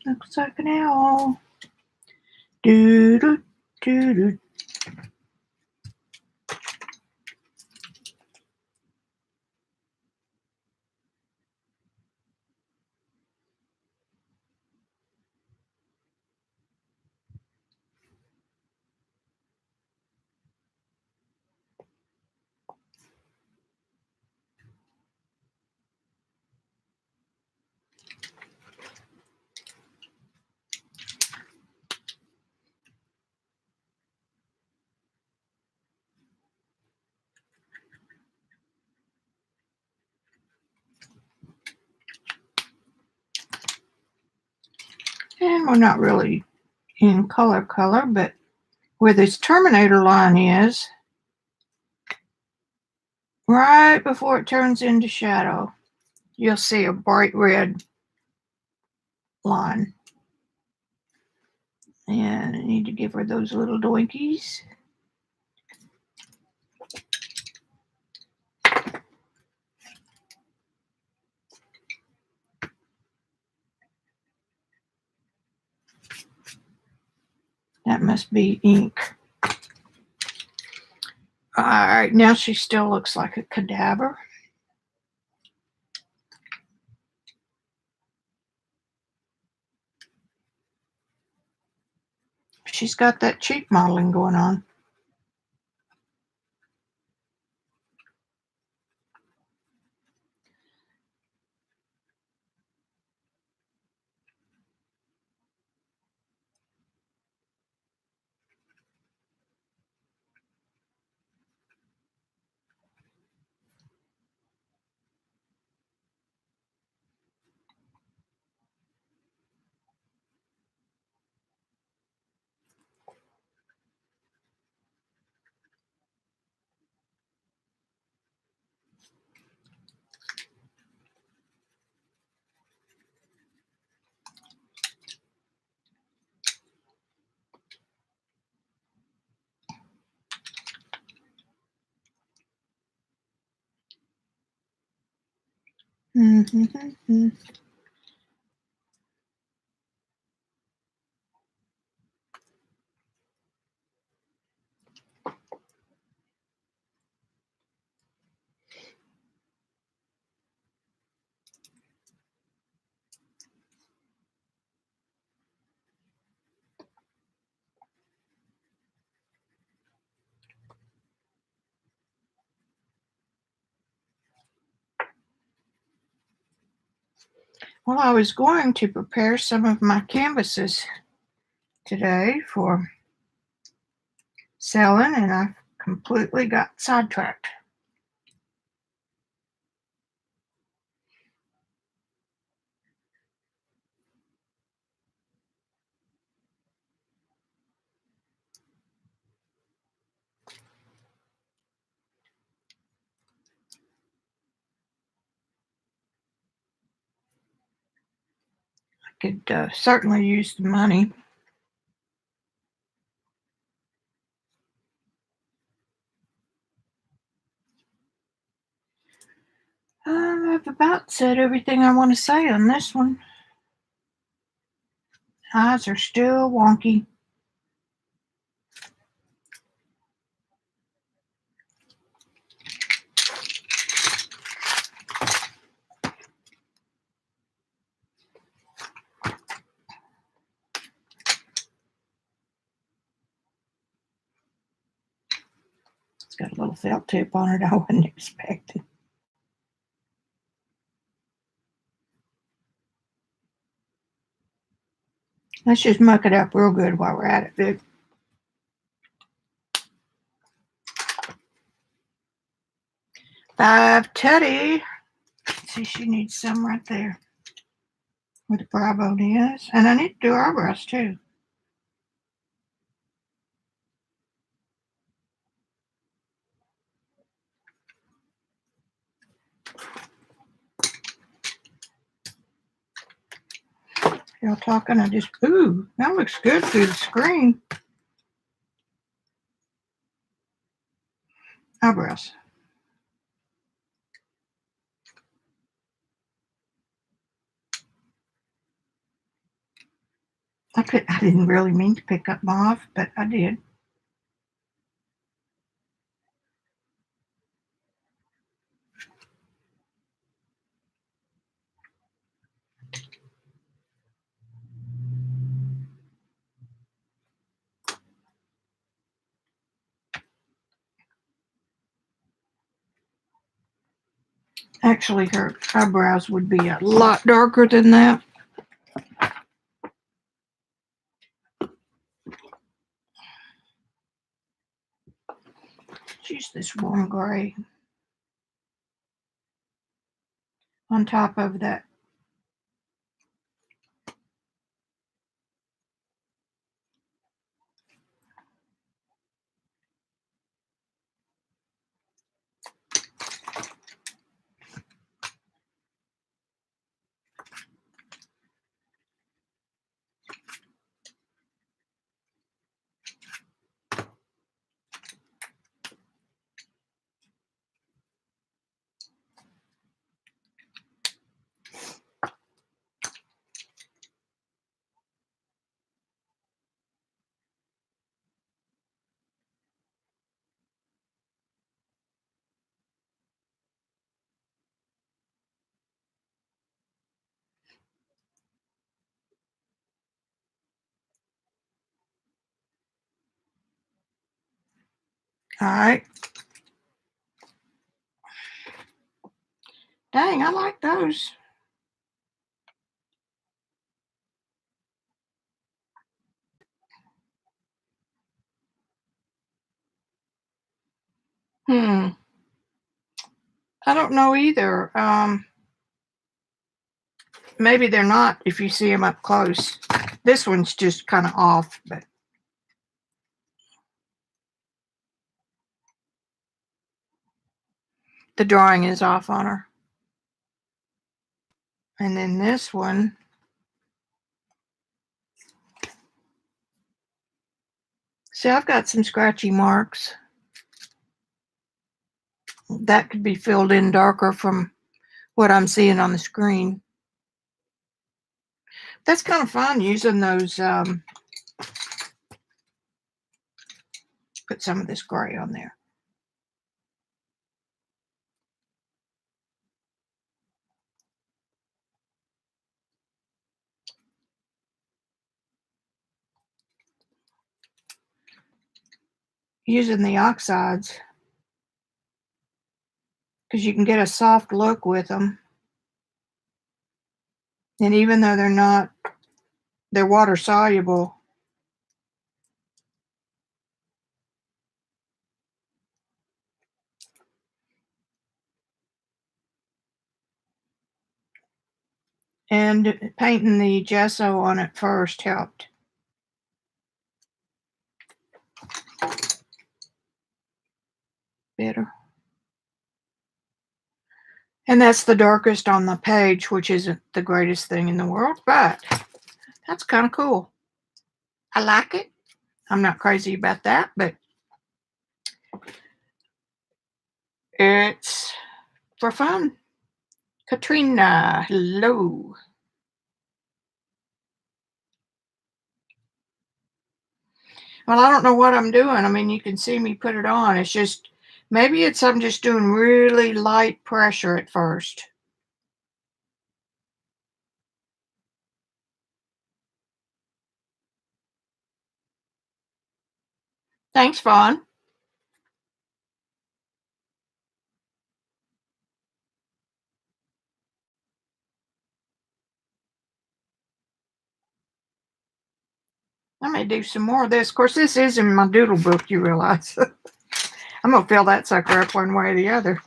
Looks like an owl. Do do do do. And we're not really in color, but where this terminator line is, right before it turns into shadow, you'll see a bright red line. And I need to give her those little doinkies. That must be ink. All right, now she still looks like a cadaver. She's got that cheek modeling going on. Mm-hmm. Well, I was going to prepare some of my canvases today for selling, and I completely got sidetracked. I could certainly use the money. I've about said everything I want to say on this one. Eyes are still wonky. It's got a little felt tip on it I wasn't expecting. Let's just muck it up real good while we're at it, Vic. 5 Teddy. See, she needs some right there where the brow bone is. And I need to do eyebrows too. Y'all talking, I just, ooh, that looks good through the screen. Eyebrows. I didn't really mean to pick up mauve, but I did. Actually, her eyebrows would be a lot darker than that. Use this warm gray on top of that. All right. Dang, I like those. I don't know either. Maybe they're not if you see them up close. This one's just kind of off, but the drawing is off on her. And then this one, see, I've got some scratchy marks. That could be filled in darker from what I'm seeing on the screen. That's kind of fun using those, put some of this gray on there. Using the oxides, because you can get a soft look with them. And even though they're water soluble. And painting the gesso on it first helped. Better. And that's the darkest on the page, which isn't the greatest thing in the world, but that's kind of cool. I like it. I'm not crazy about that, but it's for fun. Katrina, hello. Well, I don't know what I'm doing. I mean, you can see me put it on. It's just, maybe I'm just doing really light pressure at first. Thanks, Vaughn. I may do some more of this. Of course, this is in my doodle book, you realize. I'm going to fill that sucker up one way or the other.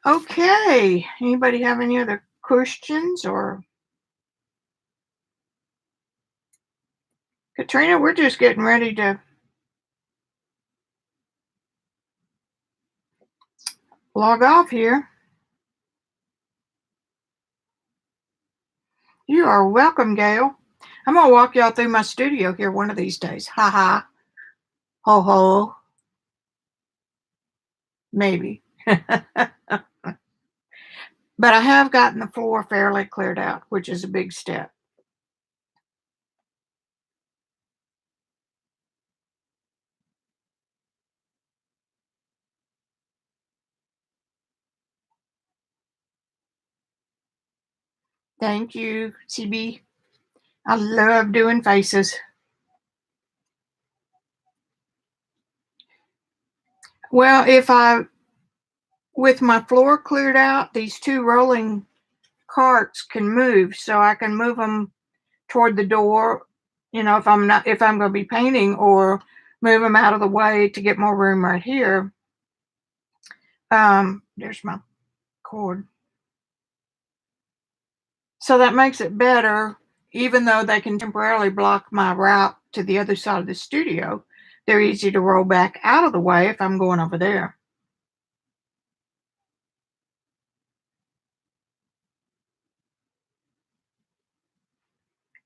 Okay. Anybody have any other questions? Or Katrina, we're just getting ready to log off here. You are welcome, Gail. I'm going to walk y'all through my studio here one of these days. Ha ha. Ho ho. Maybe. But I have gotten the floor fairly cleared out, which is a big step. Thank you, CB. I love doing faces. Well, with my floor cleared out, these two rolling carts can move, so I can move them toward the door, if I'm going to be painting, or move them out of the way to get more room right here. There's my cord. So that makes it better, even though they can temporarily block my route to the other side of the studio. They're easy to roll back out of the way if I'm going over there.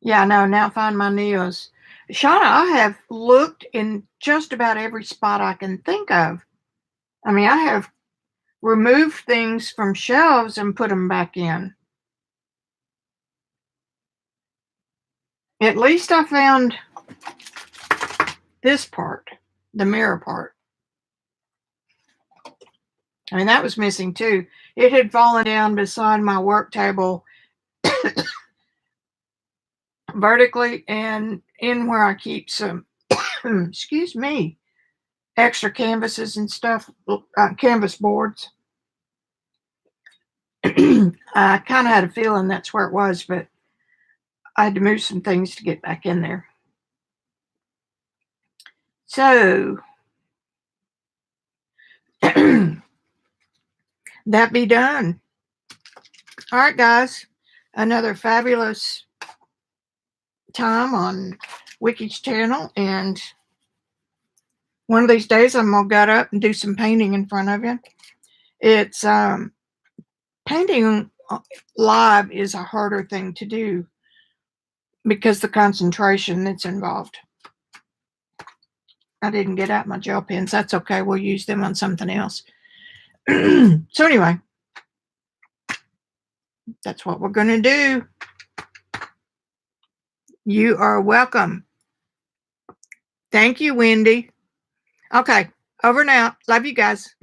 Yeah, no, now find my Neos. Shauna, I have looked in just about every spot I can think of. I mean, I have removed things from shelves and put them back in. At least I found this part, the mirror part. I mean, that was missing too. It had fallen down beside my work table vertically and in where I keep some, excuse me, extra canvases and stuff, canvas boards. I kind of had a feeling that's where it was, but I had to move some things to get back in there. So, that be done. All right, guys. Another fabulous time on Vicki's channel, and one of these days I'm gonna get up and do some painting in front of you. It's painting live is a harder thing to do because the concentration that's involved. I didn't get out my gel pens. That's okay. We'll use them on something else. So anyway, that's what we're going to do. You are welcome. Thank you, Wendy. Okay, over now. Love you guys.